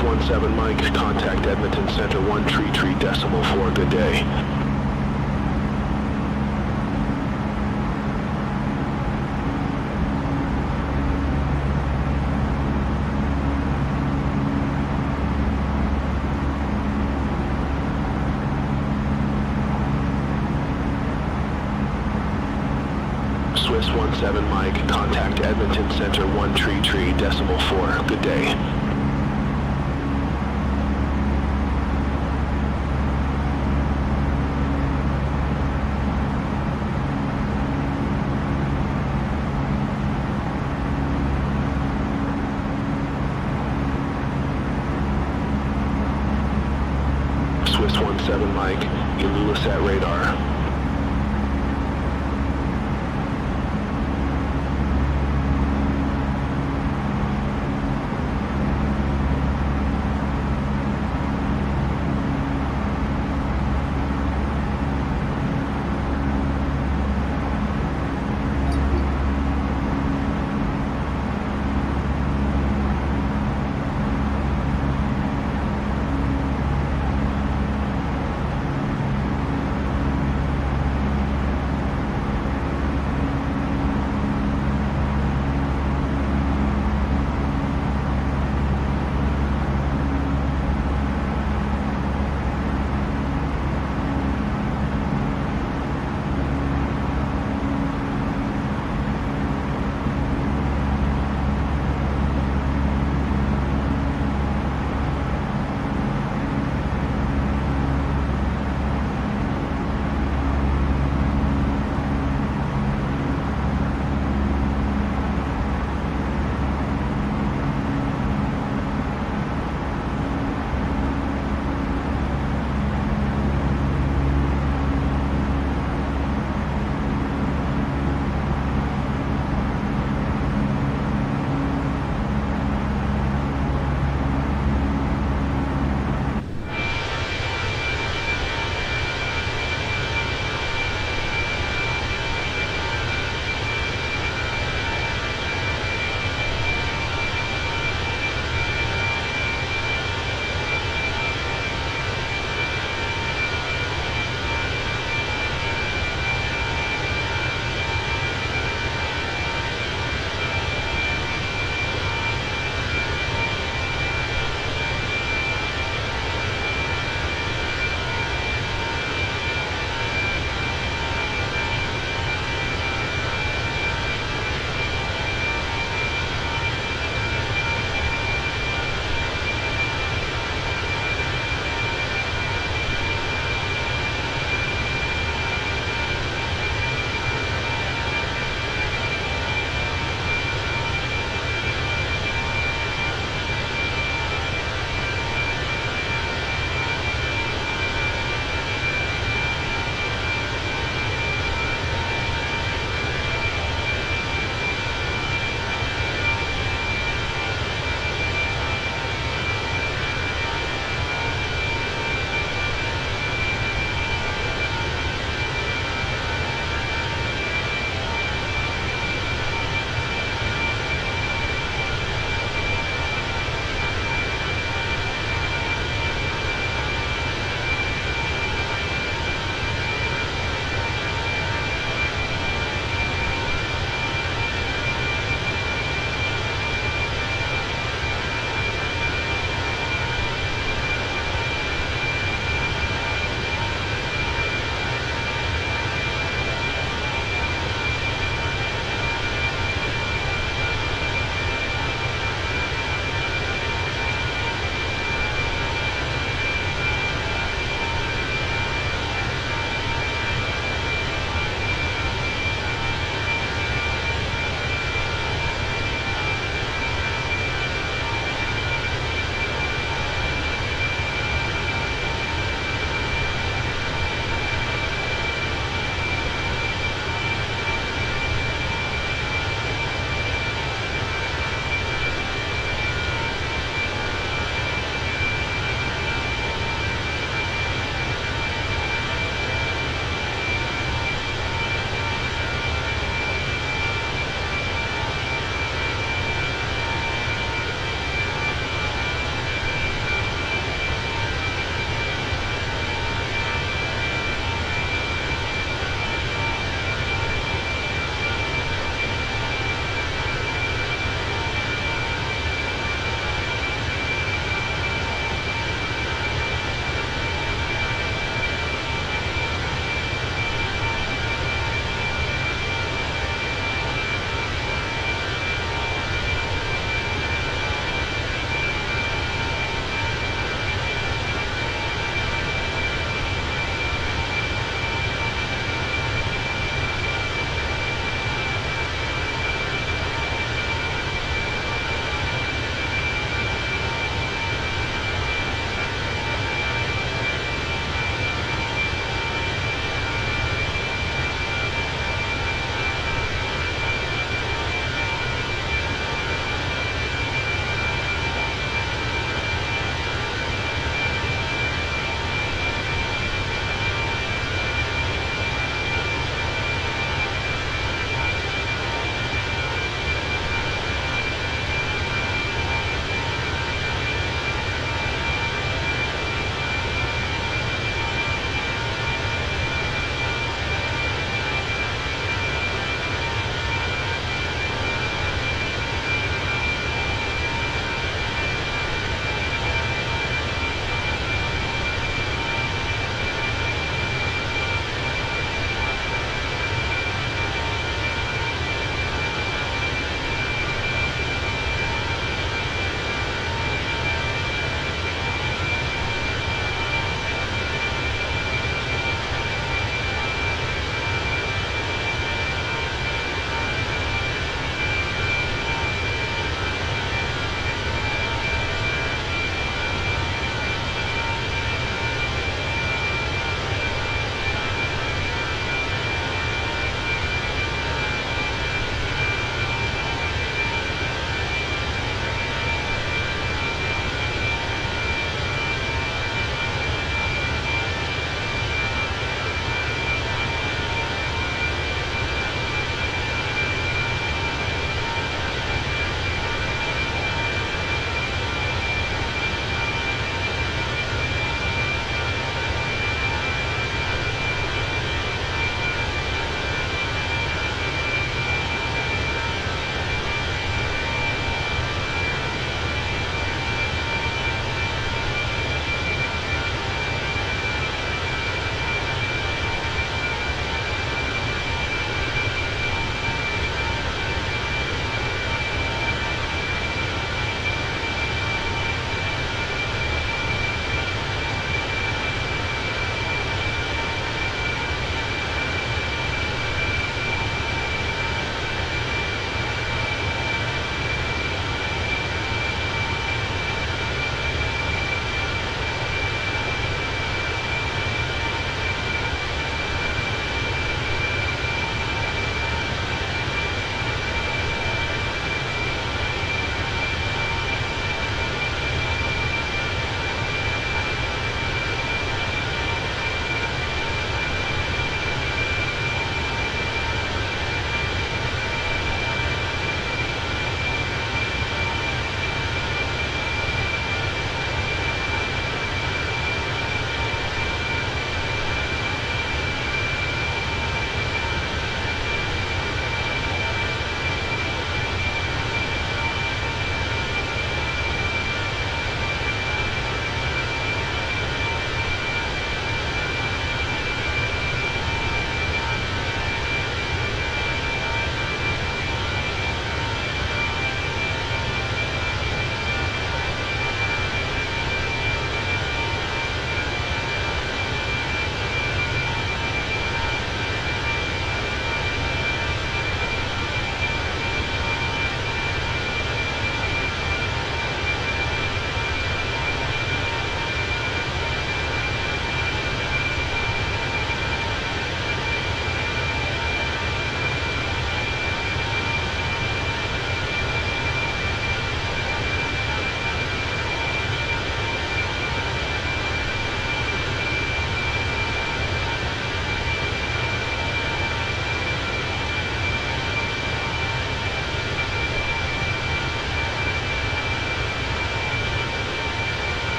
Swiss 17 Mike, contact Edmonton Center 133.4, good day. Swiss 17 Mike, contact Edmonton Center 133.4, good day. Swiss 17 Mike, Iqaluit radar.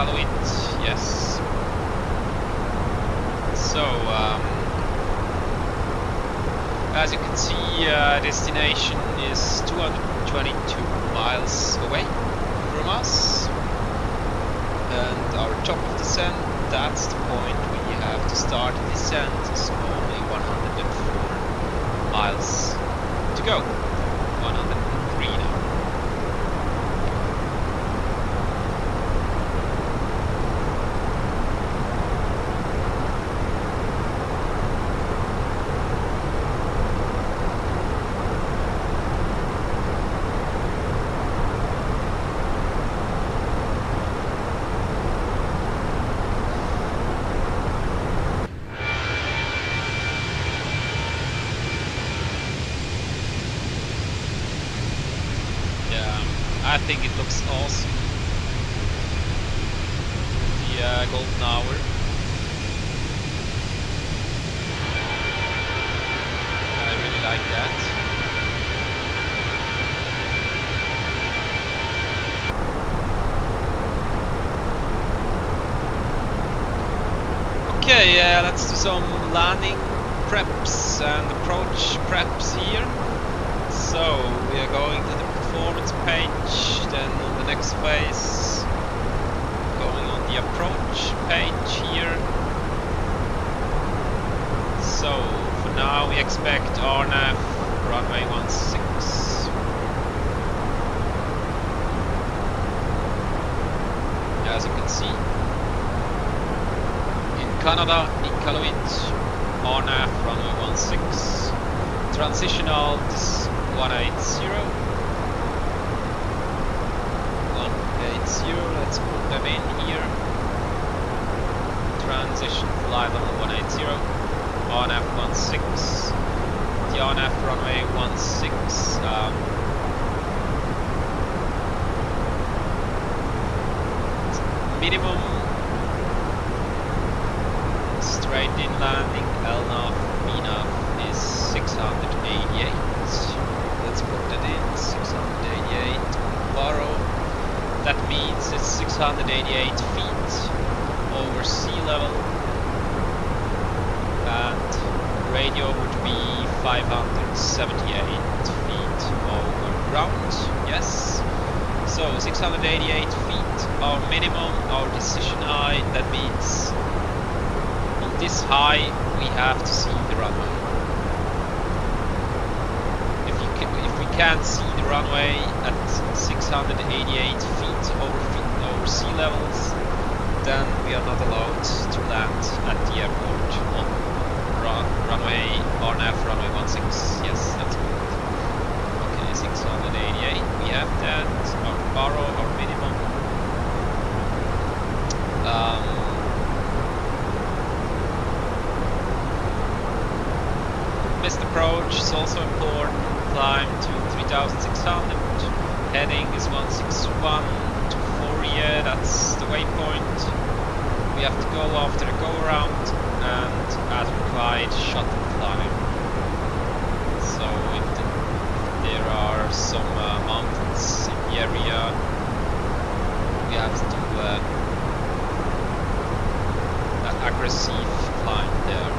Iqaluit, yes. So, as you can see, destination is 222 miles away from us, and our top of descent, that's the point we have to start the descent, is only 104 miles to go. 103 now. I think it looks awesome. The golden hour. I really like that. Okay, let's do some landing preps and approach preps here. So we are going to the performance page, then on the next phase going on the approach page here. So for now we expect RNAV runway 16. As you can see, in Canada, Iqaluit, RNAV runway 16, transitional 180. Let's put them in here. Transition flight level 180, RNAV 16, the RNAV runway 16. Minimum straight in landing LNAV, VNAV is 688. Let's put that in, 688 borrow. That means it's 688 feet over sea level, and radio would be 578 feet over ground, yes. So 688 feet, our minimum, our decision height. That means on this high we have to see the runway. If we can't see the runway at 688 feet over sea levels, then we are not allowed to land at the airport on runway RNAV runway 16. Yes, that's good. Okay, 688. We have that. Our borrow, our minimum. Missed approach is also important. Climb to 3,600. Heading is 161 to Fourier. That's the waypoint. We have to go after the go around and as required shuttle climb. So if there are some mountains in the area, we have to do an aggressive climb there.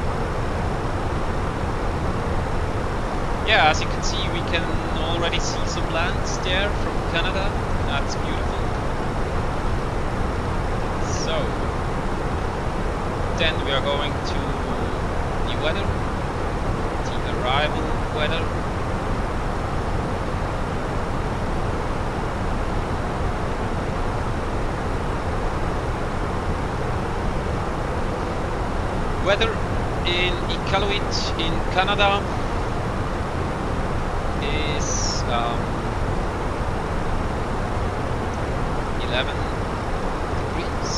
Yeah, as you can see, we can already see some lands there from Canada. That's beautiful. So then we are going to the weather, the arrival weather. Weather in Iqaluit in Canada is 11 degrees.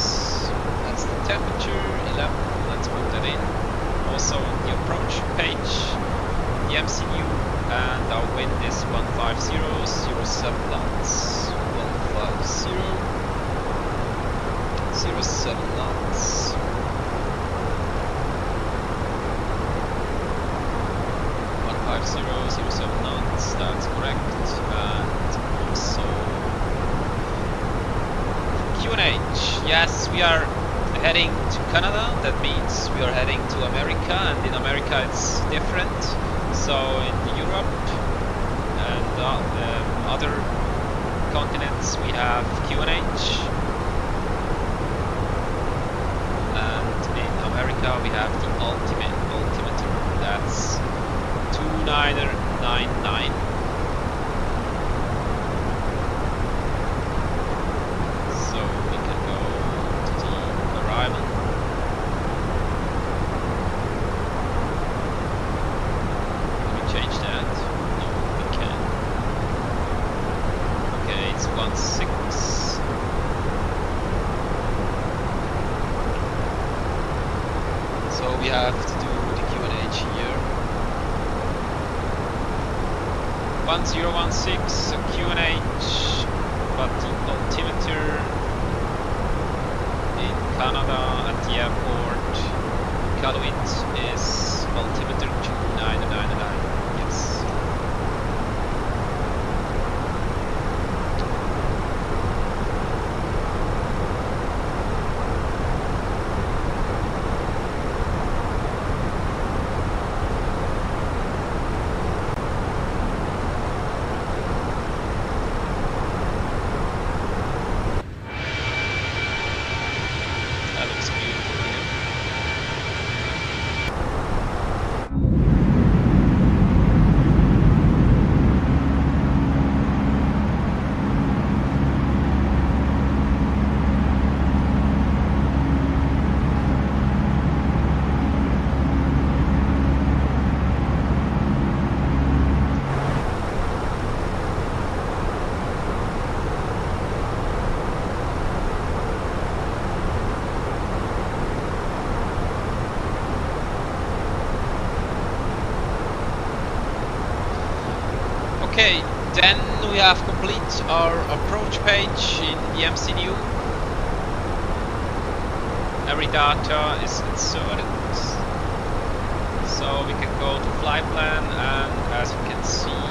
That's the temperature, 11. Let's put that in. Also on the approach page, the MCU, and our wind is 150, 07 knots. 150, 07 knots. 07 knots, that's correct. And also QNH. Yes, we are heading to Canada. That means we are heading to America, and in America it's different. So in Europe and other continents we have QNH, and in America we have the altimeter. That's 2999. So we can go to the arrival. Can we change that? No, we can. Okay, it's 16. So we have to do the QNH here. 1016 QNH, but the altimeter in Canada at the airport Iqaluit is altimeter 2999. Yes. That looks beautiful here. Okay, then we have complete our approach page in the MCNU. Every data is inserted. So we can go to flight plan, and as you can see,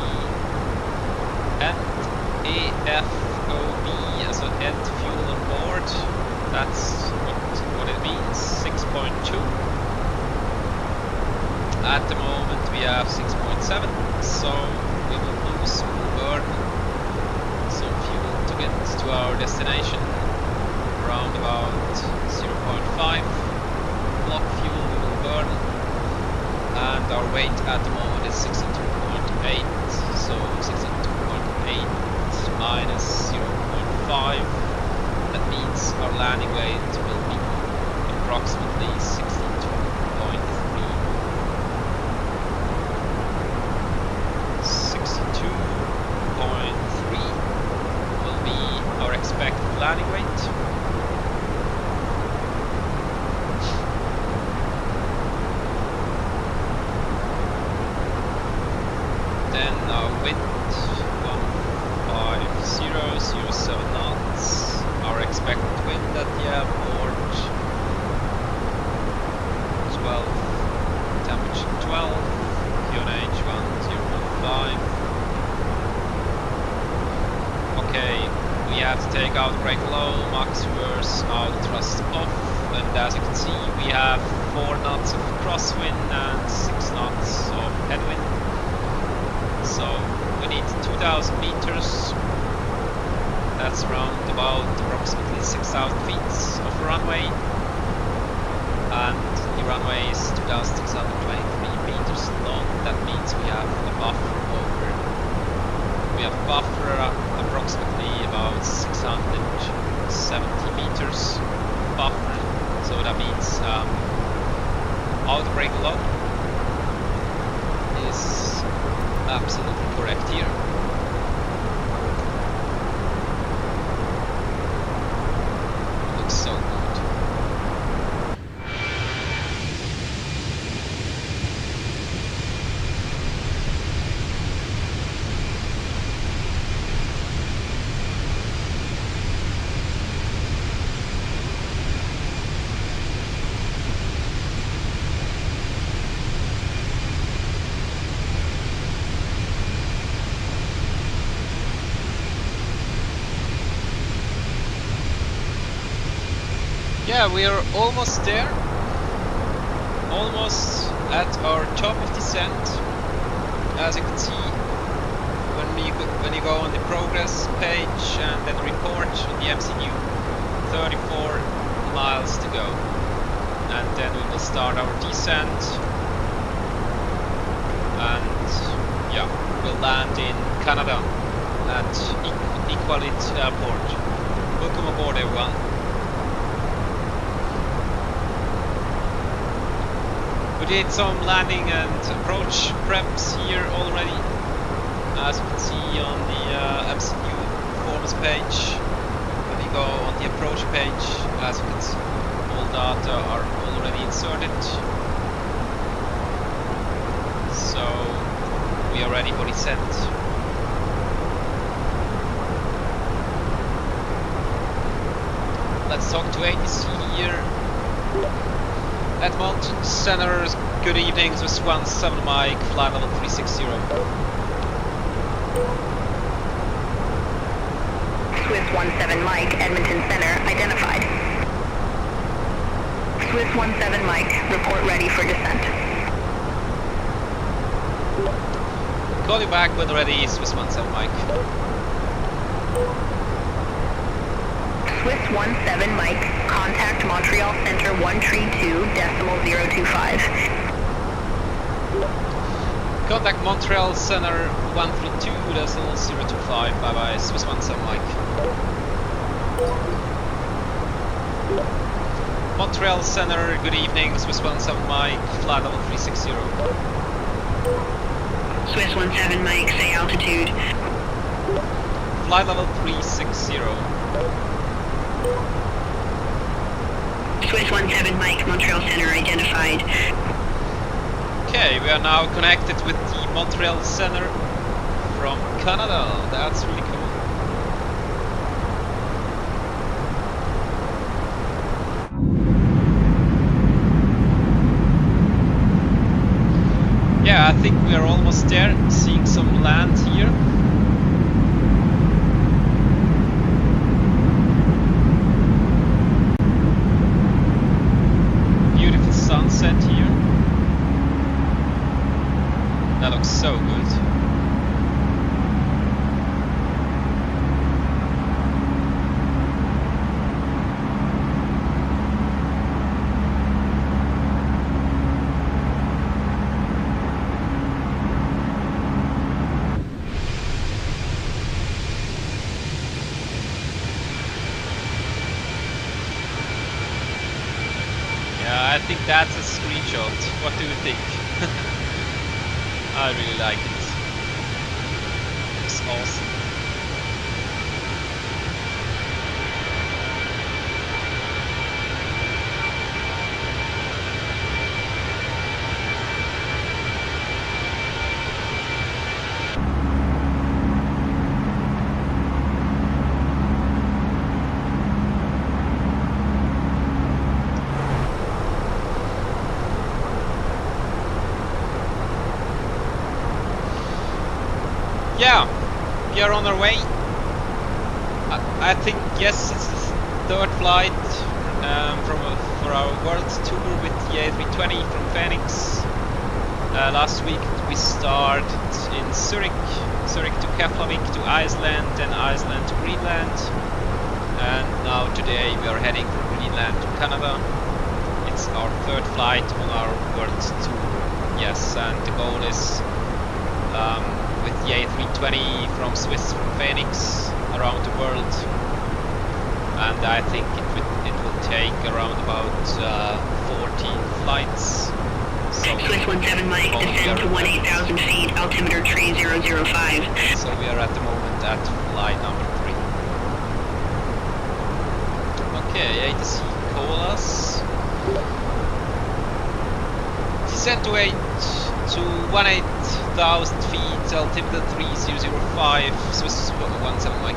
EFOB, so end fuel on board. That's what it means, 6.2. At the moment we have 6.7, so we will lose burn some fuel to get to our destination. Around about 0.5 block fuel we will burn, and our weight at the moment is 62.8, so 62.8 minus 0.5, that means our landing weight will be approximately 62.3. 62.3 will be our expected landing weight. Then our wind 150.07 knots. Our expected wind at the airport 12, temperature 12, QNH 1015. Okay, we have to take out brake low, max reverse, now the thrust off, and as you can see we have 4 knots of crosswind and 6 knots of headwind. So we need 2000 meters, that's around about approximately 6,000 feet of runway, and the runway is 2,623 meters long. That means we have a buffer over, approximately about 670 meters buffer, so that means outer brake load is absolutely correct here. Looks so good. Yeah, we are almost there. Almost at our top of descent. As you can see, when you go on the progress page and then report on the MCU, 34 miles to go. And then we will start our descent. And yeah, we'll land in Canada at Iqaluit Airport. Welcome aboard, everyone. We did some landing and approach preps here already, as you can see on the MCU performance page. When you go on the approach page, as you can see, all data are already inserted. So we are ready for descent. Let's talk to ATC here at Mountain Center. Good evening, SWISS 17 Mike, flight level 360. SWISS 17 Mike, Edmonton Center, identified. SWISS 17 Mike, report ready for descent. Call you back when ready, SWISS 17 Mike. SWISS 17 Mike, contact Montreal Center 132.025. Contact Montreal Center 132.025. Bye bye, SWISS 17 Mike. Montreal Center, good evening, SWISS 17 Mike, flight level 360. SWISS 17 Mike, say altitude. Flight level 360. SWISS 17 Mike, Montreal Center identified. Okay, we are now connected with the Montreal Center from Canada. That's really cool. Yeah, I think we are almost there, seeing some land here. Beautiful sunset here. That looks so good. I think that's a screenshot. What do you think? I really like it. It's awesome. Yeah, we are on our way. I think, yes, it's the third flight for our world tour with the A320 from Fenix. Last week we started in Zurich to Keflavik to Iceland, then Iceland to Greenland, and now today we are heading from Greenland to Canada. It's our third flight on our world tour. Yes, and the goal is with the A320 from SWISS from Fenix around the world, and I think it will take around about 14 flights. So SWISS 17 Mike, descend to 18,000 feet, altimeter 3005. So we are at the moment at flight number 3. Okay, ATC, call us. Descend to 18,000 feet, altimeter 3005, SWISS 17 Mike.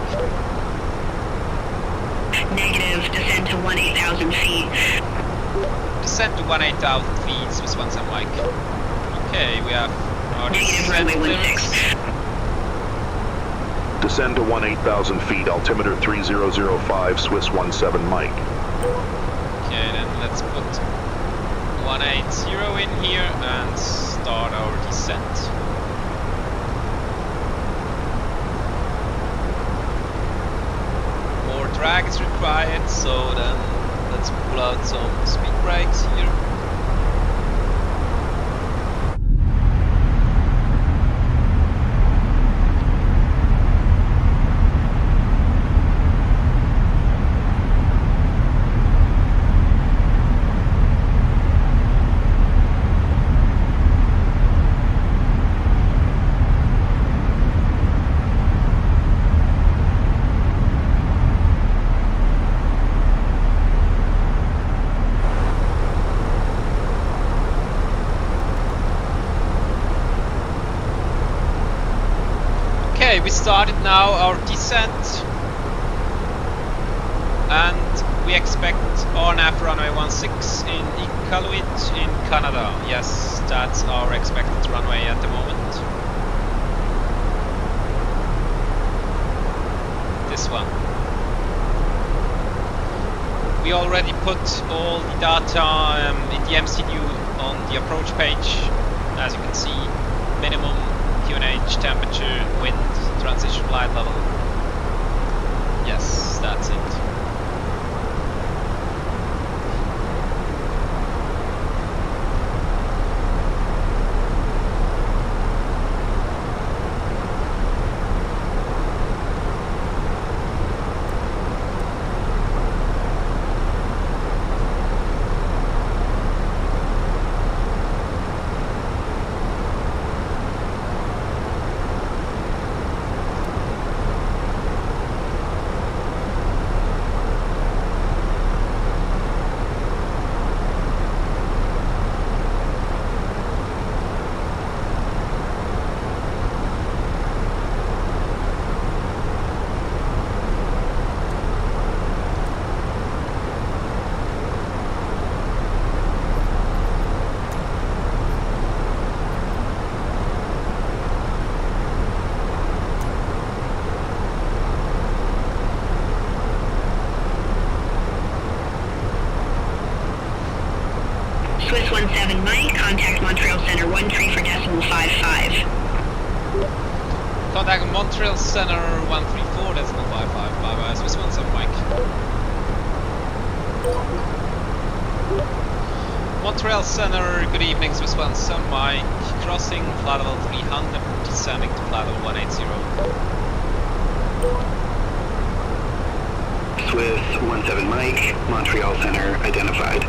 Negative, descend to 18,000 feet. Descend to 18,000 feet, SWISS 17 Mike. Okay, we have our Negative, runway 16. Descend to 18,000 feet, altimeter 3005, SWISS 17 Mike. Okay, let's put 180 in here and start our descent. More drag is required, so then let's pull out some speed brakes here. Okay, we started now our descent and we expect RNAV runway 16 in Iqaluit in Canada. Yes, that's our expected runway at the moment. This one. We already put all the data in the MCU on the approach page. As you can see, minimum QNH, temperature, wind, transition flight level. Yes, that's it. SWISS 17 Mike, contact Montreal Center 13 for decimal 55. Contact Montreal Center 134 decimal 55. Bye bye, SWISS 17 Mike. Montreal Center, good evening, SWISS 17 Mike. Crossing flight level 300, descending to flight level 180. SWISS 17 Mike, Montreal Center identified.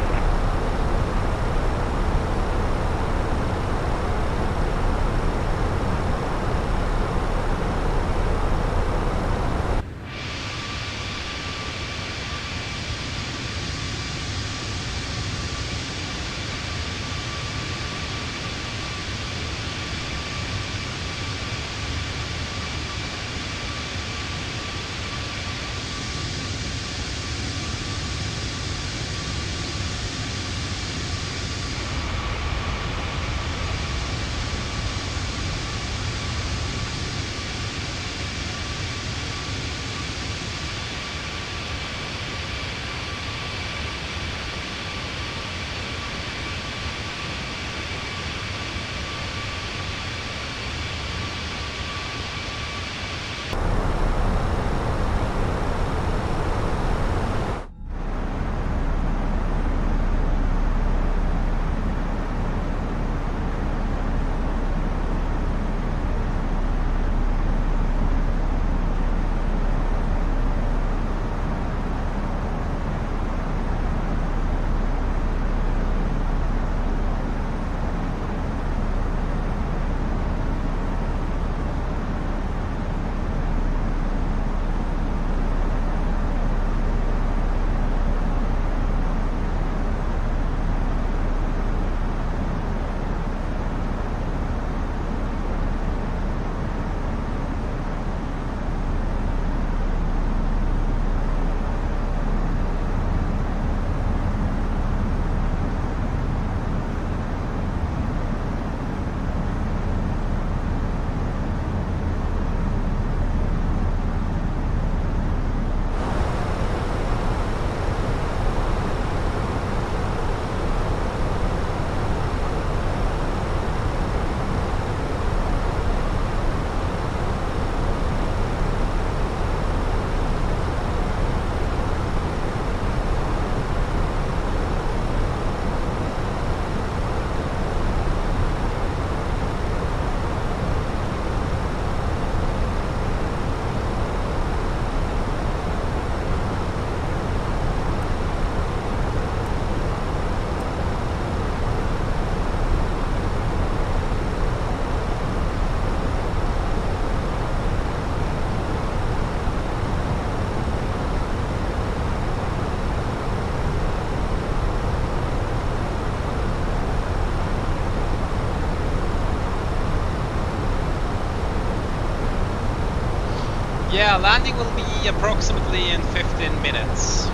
Yeah, landing will be approximately in 15 minutes.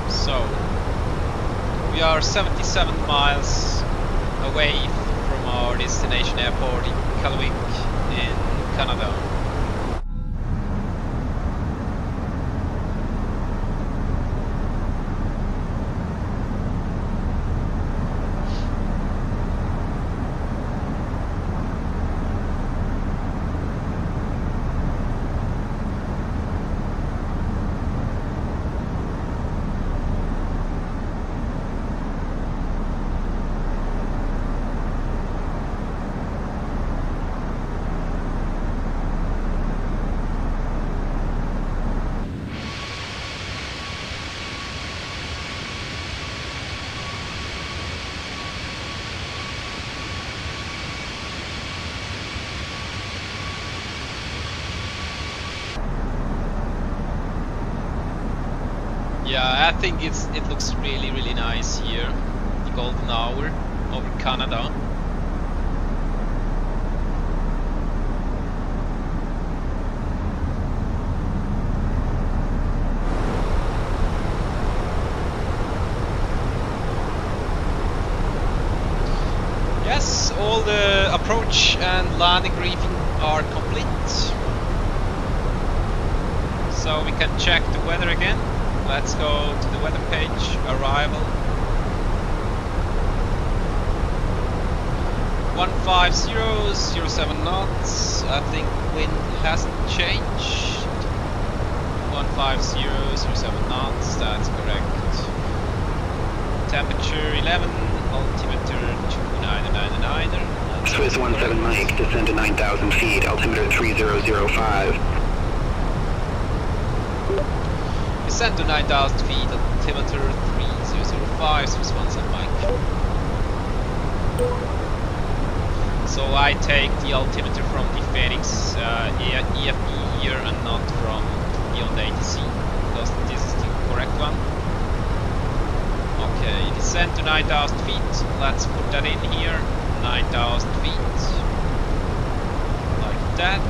So, we are 77 miles away from our destination airport, Iqaluit in Canada. Yeah, I think it looks really nice here. The golden hour over Canada. Yes, all the approach and landing briefing are complete. So we can check the weather again. Let's go to the weather page, arrival. 150.07 knots. I think wind hasn't changed. 150.07 knots, that's correct. Temperature 11, altimeter 2999er. SWISS 17 Mike, descend to 9,000 feet, altimeter 3005. Descend to 9,000 feet, altimeter 3005, SWISS 17 Mike. So I take the altimeter from the Fenix EFB here and not from BeyondATC, because this is the correct one. Okay, descend to 9,000 feet, let's put that in here, 9,000 feet, like that.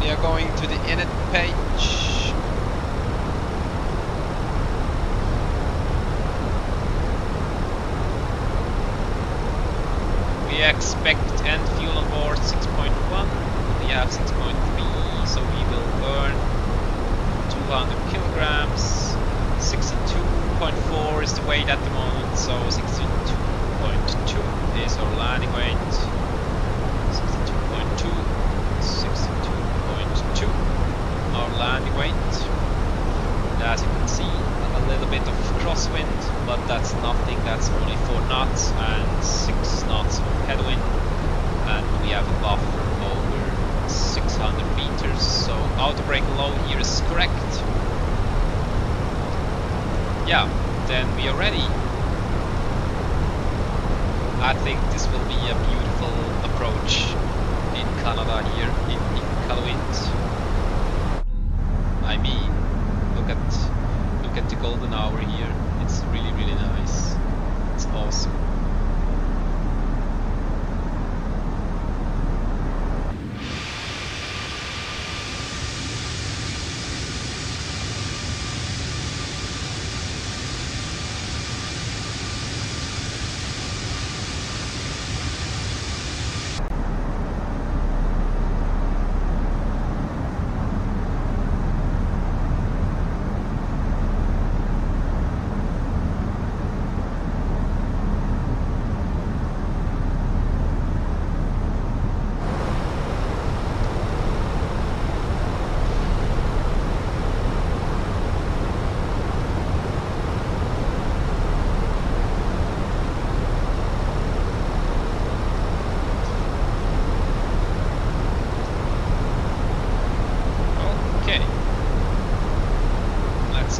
We are going to the init page. We expect end fuel on board 6.1. We have 6.3, so we will burn 200 kilograms. 62.4 is the weight at the moment, so 62.2 is our landing weight. 62.2. 62.2 our landing weight. And as you can see, a little bit of crosswind, but that's nothing, that's only 4 knots and 6 knots of headwind, and we have a buffer over 600 meters, so outer brake load here is correct. Yeah, then we are ready. I think this will be a beautiful approach in Canada here in Iqaluit. I mean, look at the golden hour here. It's really nice. It's awesome.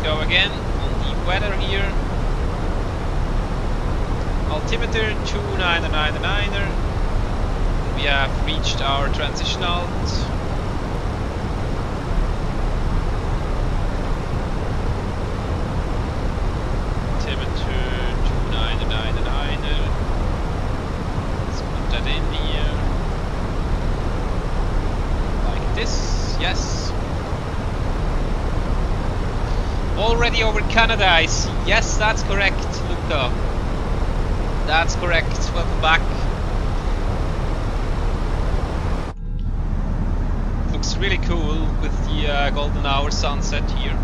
Go again on the weather here. Altimeter 2999er. We have reached our transition alt. Canada, I see. Yes, that's correct, Luca. That's correct. Welcome back. Looks really cool with the golden hour sunset here.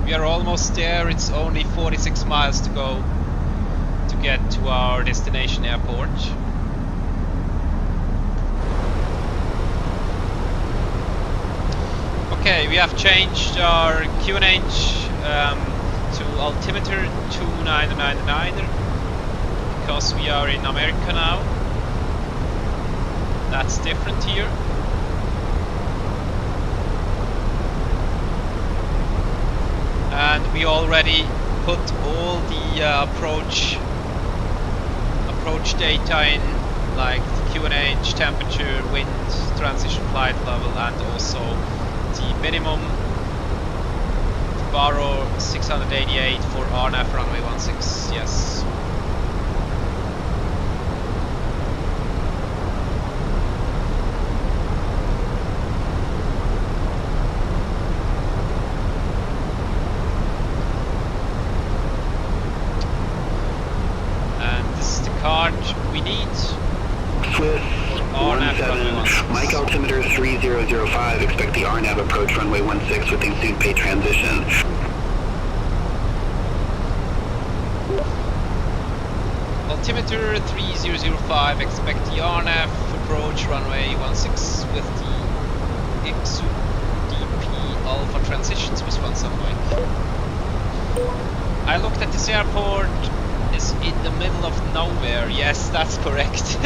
We are almost there. It's only 46 miles to go to get to our destination airport. Okay, we have changed our QNH to altimeter 2999 because we are in America now. That's different here. And we already put all the approach data in, like the QNH, temperature, wind, transition flight level, and also the minimum Baro 688 for RNAV runway 16, yes. And this is the card we need. SWISS 17, Mike altimeter 3005, expect the RNAV approach runway 16 with ensued pay transition. Altimeter 3005, expect the RNAV approach runway 16 with the Iqaluit DP Alpha transitions with 17 Mike. I looked at this airport, it's in the middle of nowhere. Yes, that's correct.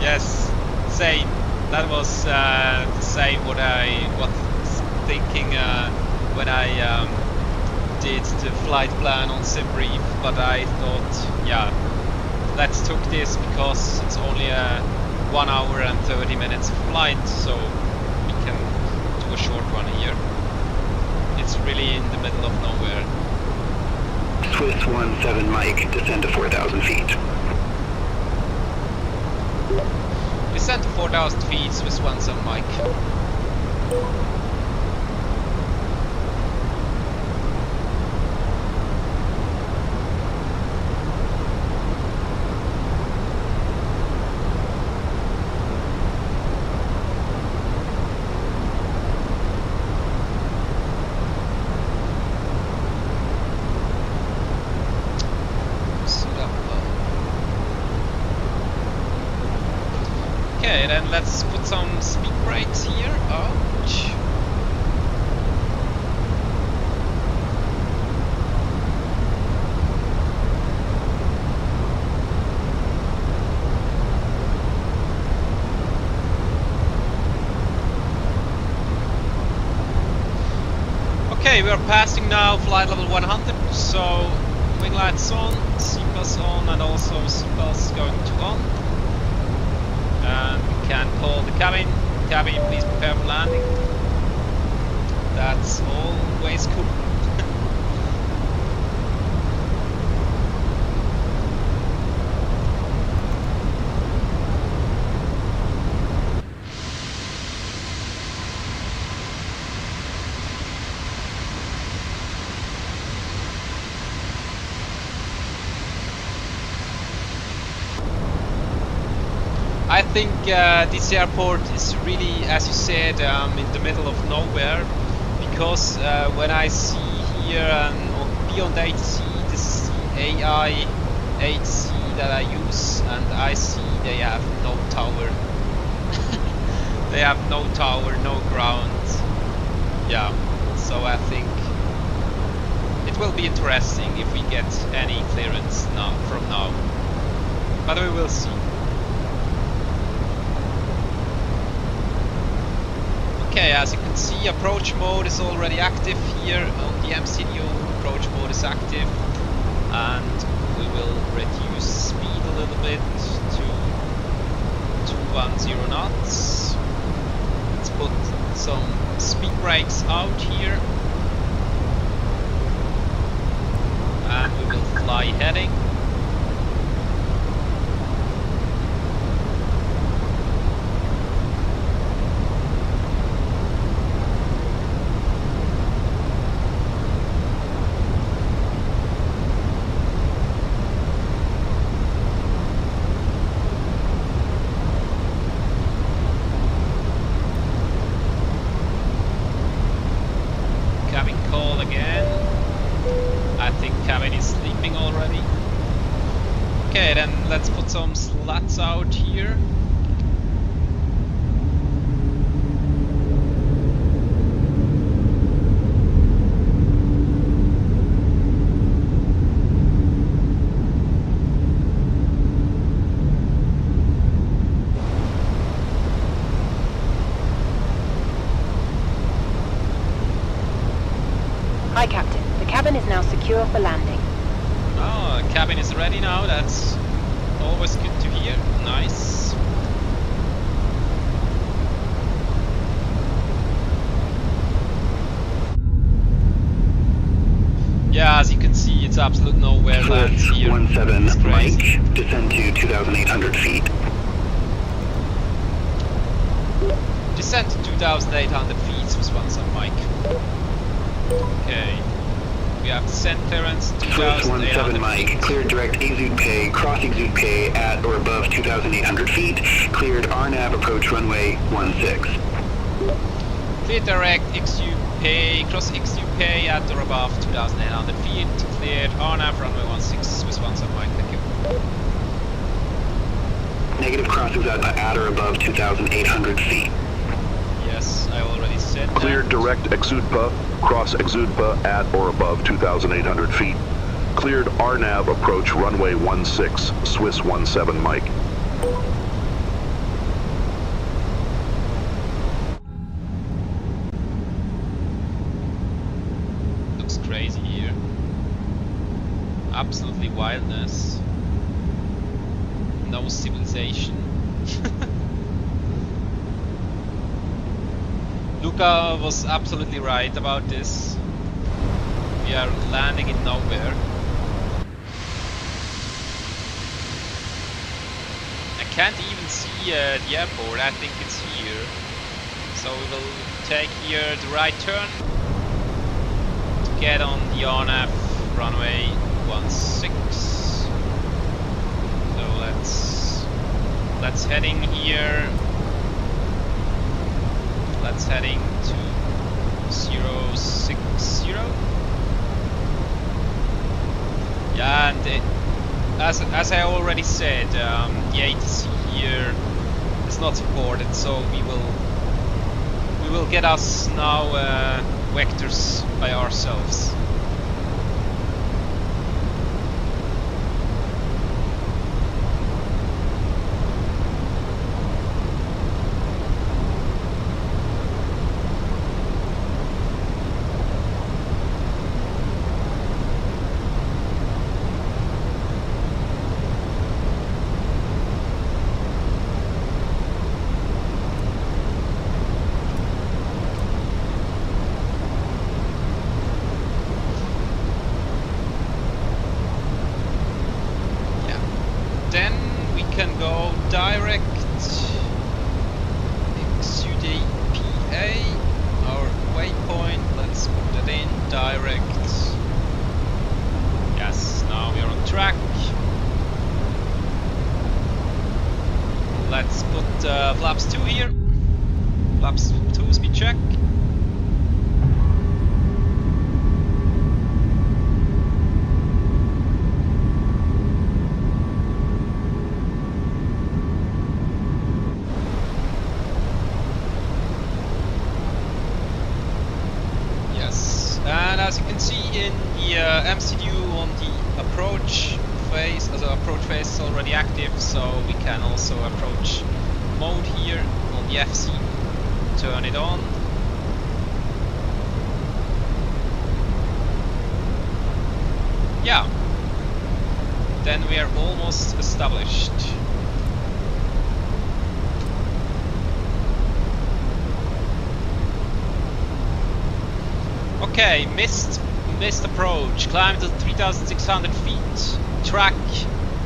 Yes, same. That was the same what I was thinking when I did the flight plan on SimBrief, but I thought, yeah, let's took this because it's only a 1 hour and 30 minutes flight, so we can do a short one here. It's really in the middle of nowhere. SWISS 17 Mike, descend to 4,000 feet. Descend to 4,000 feet, Swiss 17 Mike. Okay, then let's put some speed brakes here. Ouch. Okay, we are passing now flight level 100, so wing lights on, seatbelts on, and also seatbelts going to on. And we can call the cabin. Cabin, please prepare for landing. That's always cool. I think this airport is really, as you said, in the middle of nowhere, because when I see here on BeyondATC, this is the AI ATC that I use, and I see they have no tower. They have no tower, no ground. Yeah, so I think it will be interesting if we get any clearance from now, but we will see. Okay, as you can see, approach mode is already active here on the MCDO. Approach mode is active, and we will reduce speed a little bit to 210 knots. Let's put some speed brakes out here, and we will fly heading. again. I think cabin is sleeping already. Okay, then let's put some slats out here. Hi, Captain. The cabin is now secure for landing. Oh, cabin is ready now. That's always good to hear. Nice. Yeah, as you can see, it's absolute nowhere land SWISS here. 17 It's crazy. Mike, descend to 2,800 feet. Descent to 2,800 feet, SWISS 17 Mike. Okay. We have descent clearance, SWISS 17 2,800 Mike, feet. cleared direct exude pay, cross exude pay at or above 2,800 feet, cleared RNAV approach runway 16. Clear direct XU pay, cross XU pay at or above 2,800 feet. Cleared RNAV runway 16, SWISS 17 Mike, thank you. Negative crosses at or above 2,800 feet. Yes, I already said that. Cleared direct exudpa, cross exudpa at or above 2,800 feet. Cleared RNAV approach runway 16, SWISS 17 Mike. Looks crazy here. Absolutely wildness. No civilization. Luca was absolutely right about this. We are landing in nowhere. I can't even see the airport, I think it's here. So we will take here the right turn to get on the RNAV runway 16. So let's heading here. Let's heading to 060. Yeah, and as I already said, the ATC here is not supported, so we will get us now vectors by ourselves. Flaps 2 here. Flaps 2 speed check. Yes, and as you can see in the MCU on the approach phase, approach phase is already active, so we can also approach mode here on the FC, turn it on. Yeah, then we are almost established. Okay, missed approach, climb to 3,600 feet, track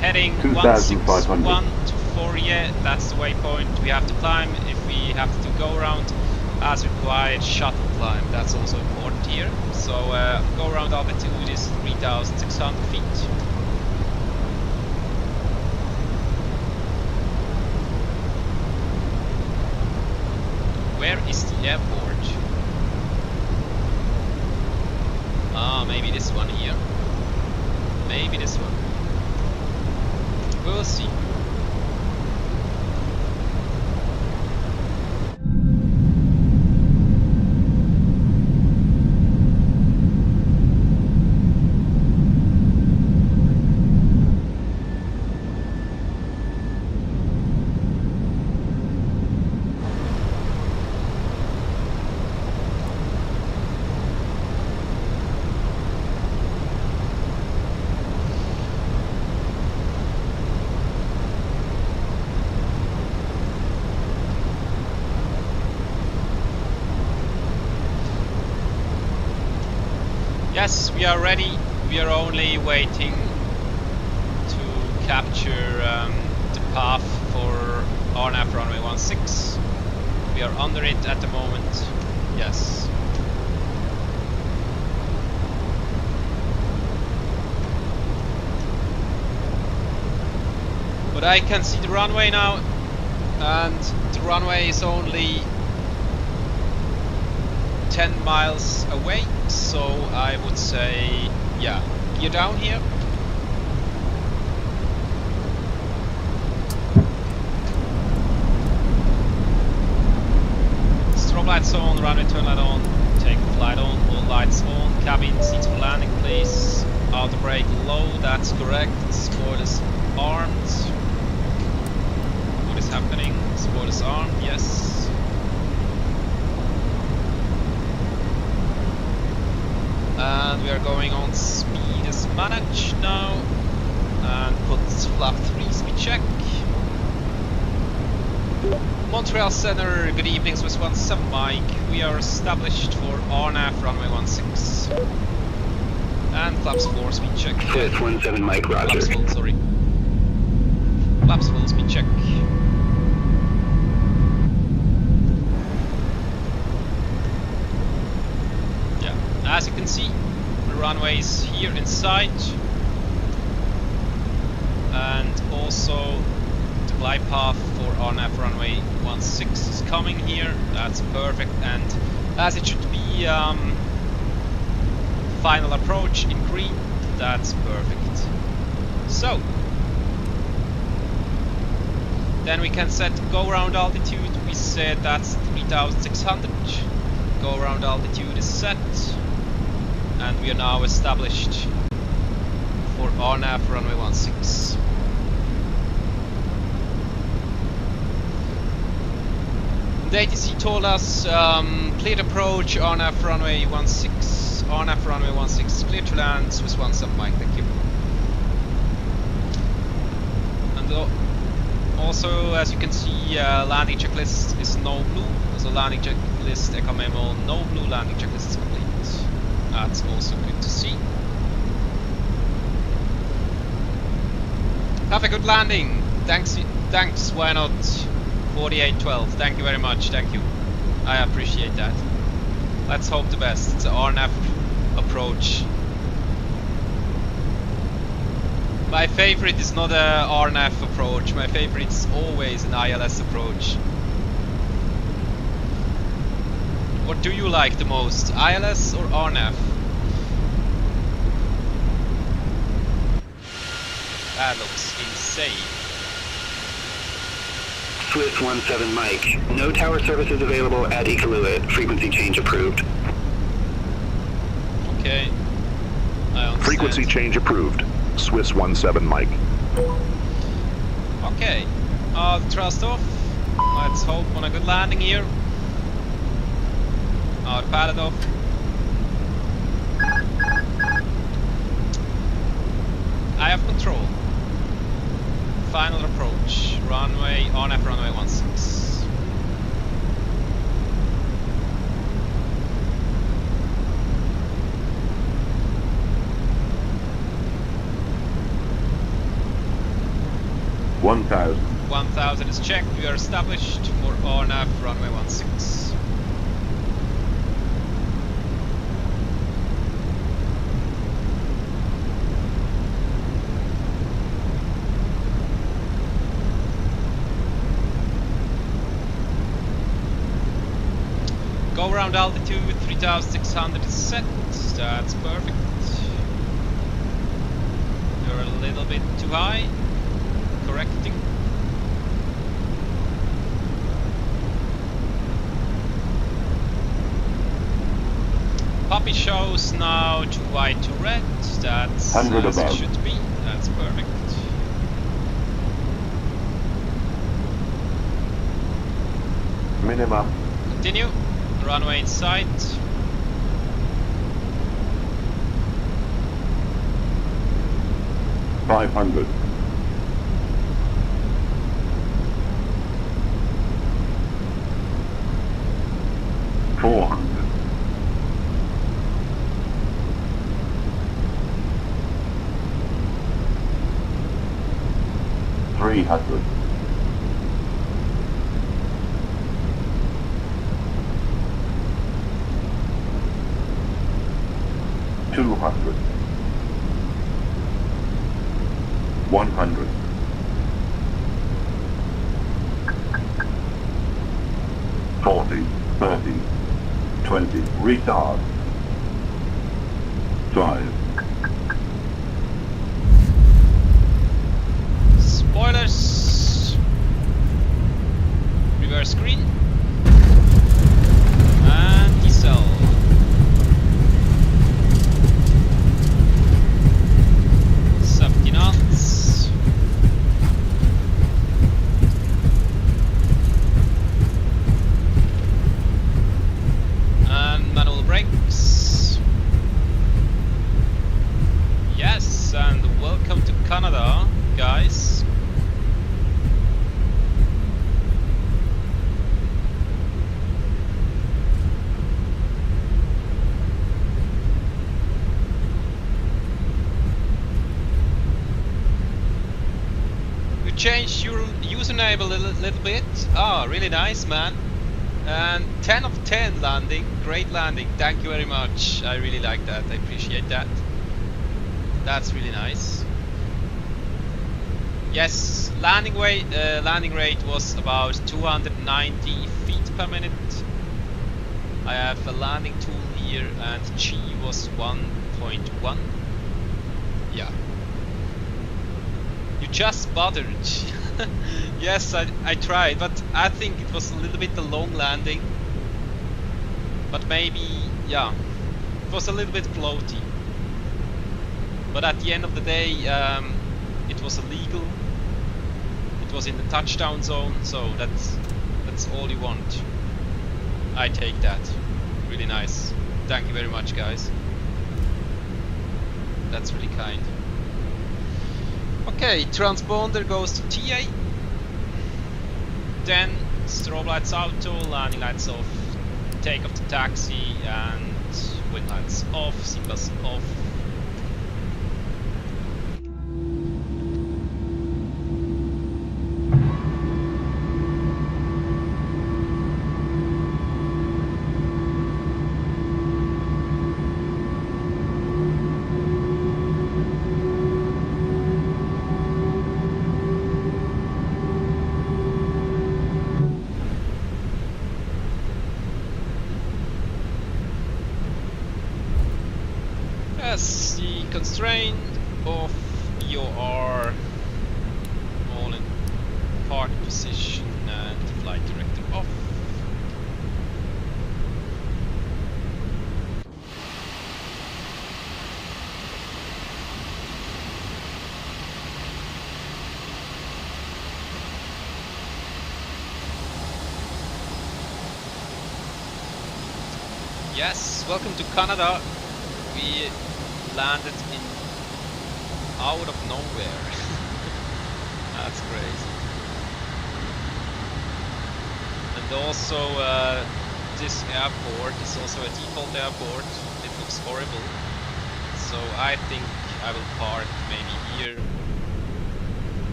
heading 161 to 4, yeah, that's the waypoint we have to climb if we have to go around as required. Shuttle climb, that's also important here. So go around altitude is 3,600 feet. Where is the airport? this one here. Maybe this one. We'll see. Yes, we are ready. We are only waiting to capture the path for RNAV runway 16. We are under it at the moment. Yes. But I can see the runway now, and the runway is only 10 miles away, so I would say, yeah, gear down here. Strobe lights on, runway turn light on, takeoff light on, all lights on, cabin, seats for landing please, outer brake low, that's correct, spoilers armed. What is happening? Spoilers armed, yes. And we are going on speed as managed now, and put flap 3 speed check. Montreal Center, good evening, SWISS 17 Mike. We are established for RNAV runway 16. And flaps 4 speed check. SWISS 17 Mike, roger. Flaps full, sorry. Flaps full speed check. As you can see, the runway is here in sight, and also the glide path for RNAV runway 16 is coming here. That's perfect, and as it should be, final approach in green. That's perfect. So then we can set go around altitude. We said that's 3,600. Go around altitude is set. And we are now established for RNAV runway 16. The ATC told us cleared approach RNAV runway 16. RNAV runway 16 clear to land. SWISS 17 Mike, thank you. And also, as you can see, landing checklist is no blue. So landing checklist echo memo no blue. Landing checklist is complete. That's also good to see. Have a good landing. Thanks, why not? 4812, thank you very much, thank you. I appreciate that. Let's hope the best. It's an RNAV approach. My favorite is not a RNAV approach, my favorite is always an ILS approach. What do you like the most, ILS or RNAV? That looks insane. SWISS 17 Mike, no tower services available at Iqaluit. Frequency change approved. Okay, I understand. Frequency change approved. SWISS 17 Mike. Okay, thrust off. Let's hope on a good landing here. Pilot off. I have control. Final approach. Runway RNAV runway 16. $1,000. 1000 is checked. We are established for RNAV runway 16. Go around altitude 3600 is set. That's perfect. a little bit too high. Correcting. Puppy shows now too wide to red. That's as it should be. That's perfect. Minimum. Continue. Runway in sight. $500. 400. 300. 200. 100. 40, 30, 20, retard. 5. Spoilers. Reverse screen. And decel. Safety knots. And manual brakes. Yes, and welcome to Canada, guys. You changed your username a little bit. Ah, really nice, man. And 10 of 10 landing. Great landing. Thank you very much. I really like that. I appreciate that. That's really nice. Yes, landing rate was about 290 feet per minute. I have a landing tool here, and G was 1.1. Yeah. You just bothered. Yes, I tried, but I think it was a little bit a long landing. But maybe, yeah, it was a little bit floaty. But at the end of the day, it was illegal. It was in the touchdown zone, so that's all you want. I take that. Really nice. Thank you very much, guys. That's really kind. Okay, transponder goes to TA. Then strobe lights auto, landing lights off, take off the taxi, and wind lights off, SimBrief off. Yes, the constraint of VOR all in park position and flight director off. Yes, welcome to Canada. We landed in out of nowhere. That's crazy. And also this airport is also a default airport. It looks horrible. So I think I will park maybe here.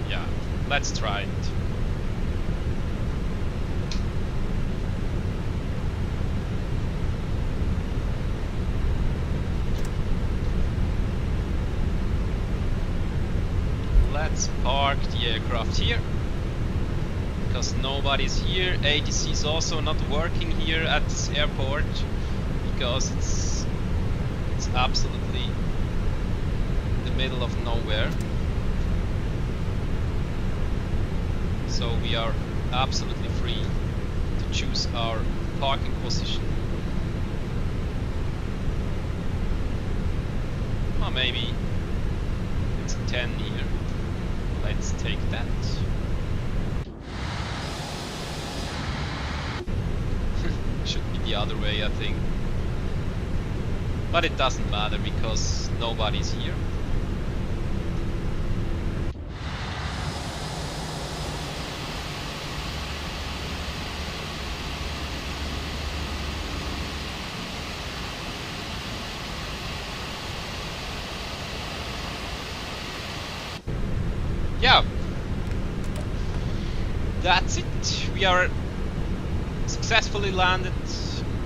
Yeah, let's try it. Let's park the aircraft here, because nobody's here. ATC is also not working here at this airport, because it's absolutely middle of nowhere. So we are absolutely free to choose our parking position. Or maybe it's a 10 here. Let's take that. Should be the other way, I think. But it doesn't matter because nobody's here. Yeah, that's it. We are successfully landed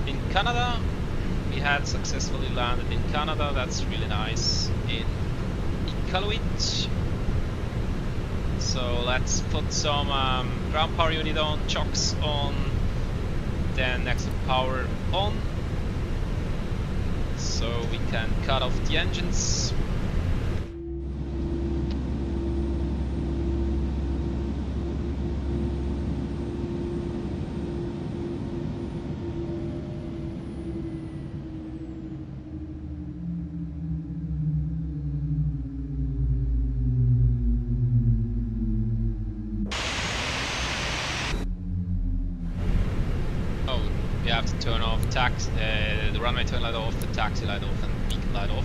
in Canada. We had successfully landed in Canada. That's really nice. In Iqaluit. So let's put some ground power unit on, chocks on, then exit power on, so we can cut off the engines. We have to turn off the runway turn light off, the taxi light off, and beacon light off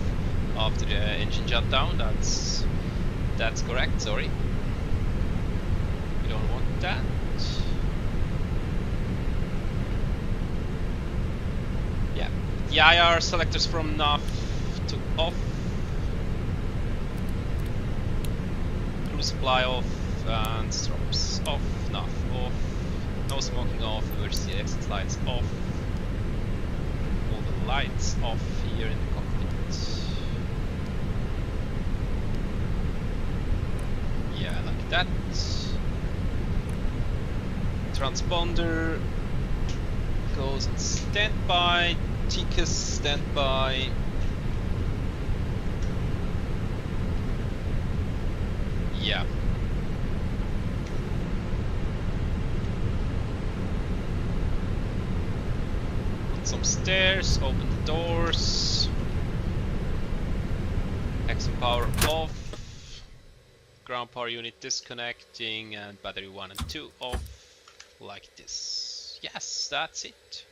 after the engine shutdown. That's correct. Sorry, we don't want that. Yeah, the IR selectors from nav to off, crew supply off, and strops off, nav off. No smoking off, emergency exit lights off. All the lights off here in the cockpit. Yeah, like that. Transponder goes on standby. TCAS standby. Yeah. Some stairs, open the doors, exit power off, ground power unit disconnecting, and battery 1 and 2 off, like this. Yes, that's it.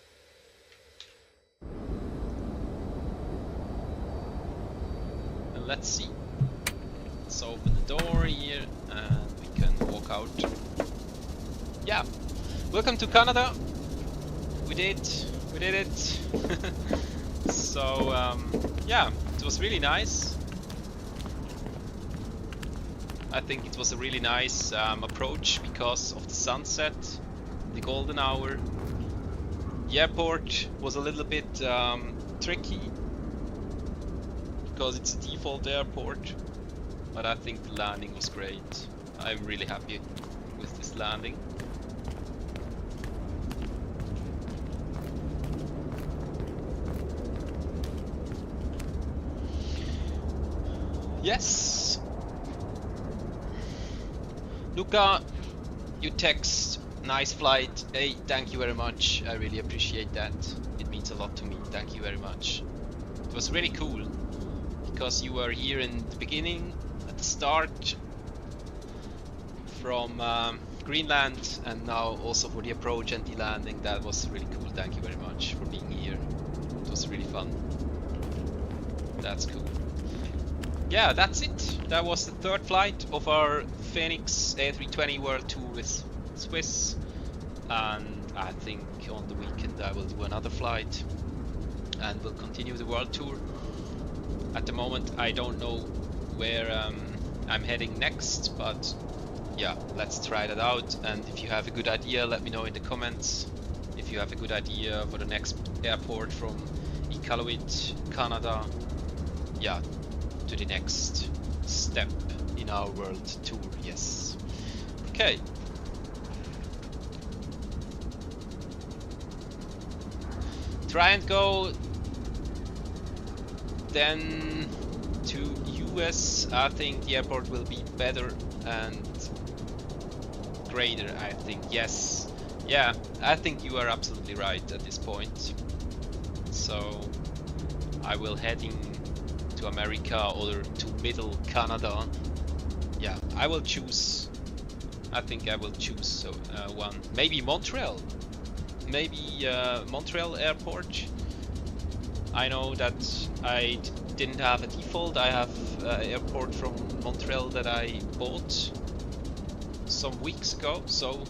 And let's see. Let's open the door here and we can walk out. Yeah, welcome to Canada. We did it. So yeah, it was really nice. I think it was a really nice approach because of the sunset, the golden hour. The airport was a little bit tricky because it's a default airport, but I think the landing was great. I'm really happy with this landing. Yes. Luca, you text, nice flight. Hey, thank you very much. I really appreciate that. It means a lot to me. Thank you very much. It was really cool because you were here in the beginning, at the start, from Greenland, and now also for the approach and the landing. That was really cool. Thank you very much for being here. It was really fun. That's cool. Yeah, that's it. That was the third flight of our Fenix A320 World Tour with Swiss, and I think on the weekend I will do another flight and we'll continue the World Tour. At the moment I don't know where I'm heading next, but yeah, let's try that out, and if you have a good idea, let me know in the comments. If you have a good idea for the next airport from Iqaluit, Canada, yeah, to the next step in our world tour. Yes. Okay. Try and go then to US, I think the airport will be better and greater, I think. Yes. Yeah, I think you are absolutely right at this point. So I will heading to America or to middle Canada. Yeah, I will choose. I think I will choose one. Maybe Montreal. Maybe Montreal Airport. I know that I didn't have a default. I have airport from Montreal that I bought some weeks ago, so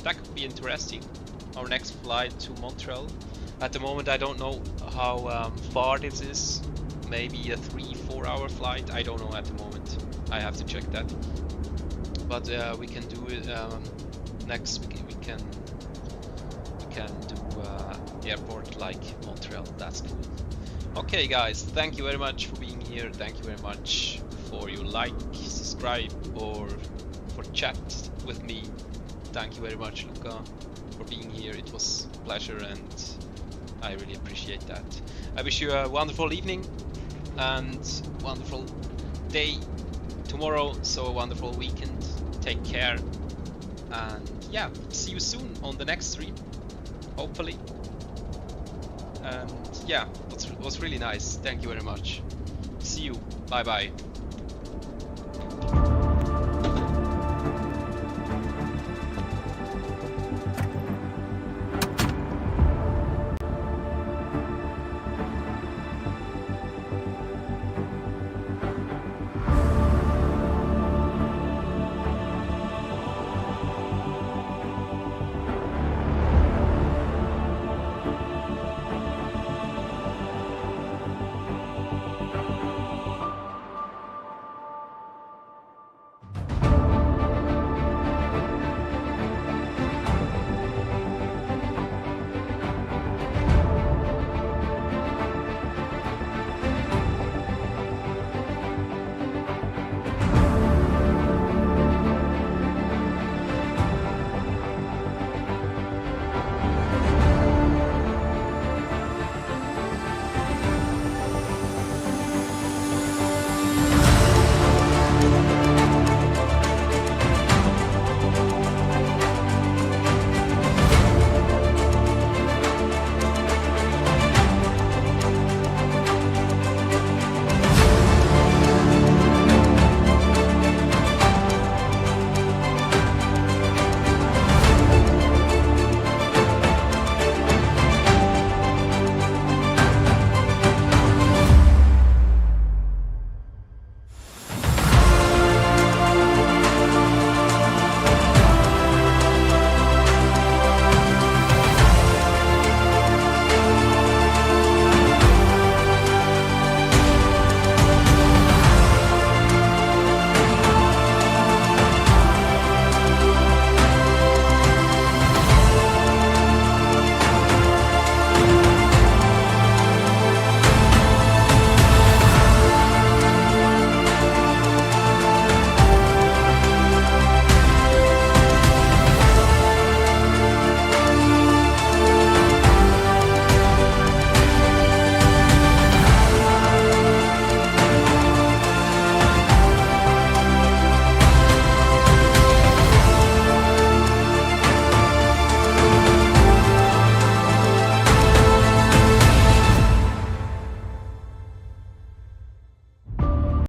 that could be interesting. Our next flight to Montreal. At the moment I don't know how far this is. Maybe a 3-4 hour flight. I don't know at the moment. I have to check that. But we can do it next week. We can do airport like Montreal. That's cool. Okay guys, thank you very much for being here. Thank you very much for your like, subscribe, or for chat with me. Thank you very much, Luca, for being here. It was a pleasure and I really appreciate that. I wish you a wonderful evening and wonderful day tomorrow, so a wonderful weekend. Take care and yeah, see you soon on the next stream, hopefully. And yeah, it was really nice. Thank you very much. See you. Bye bye.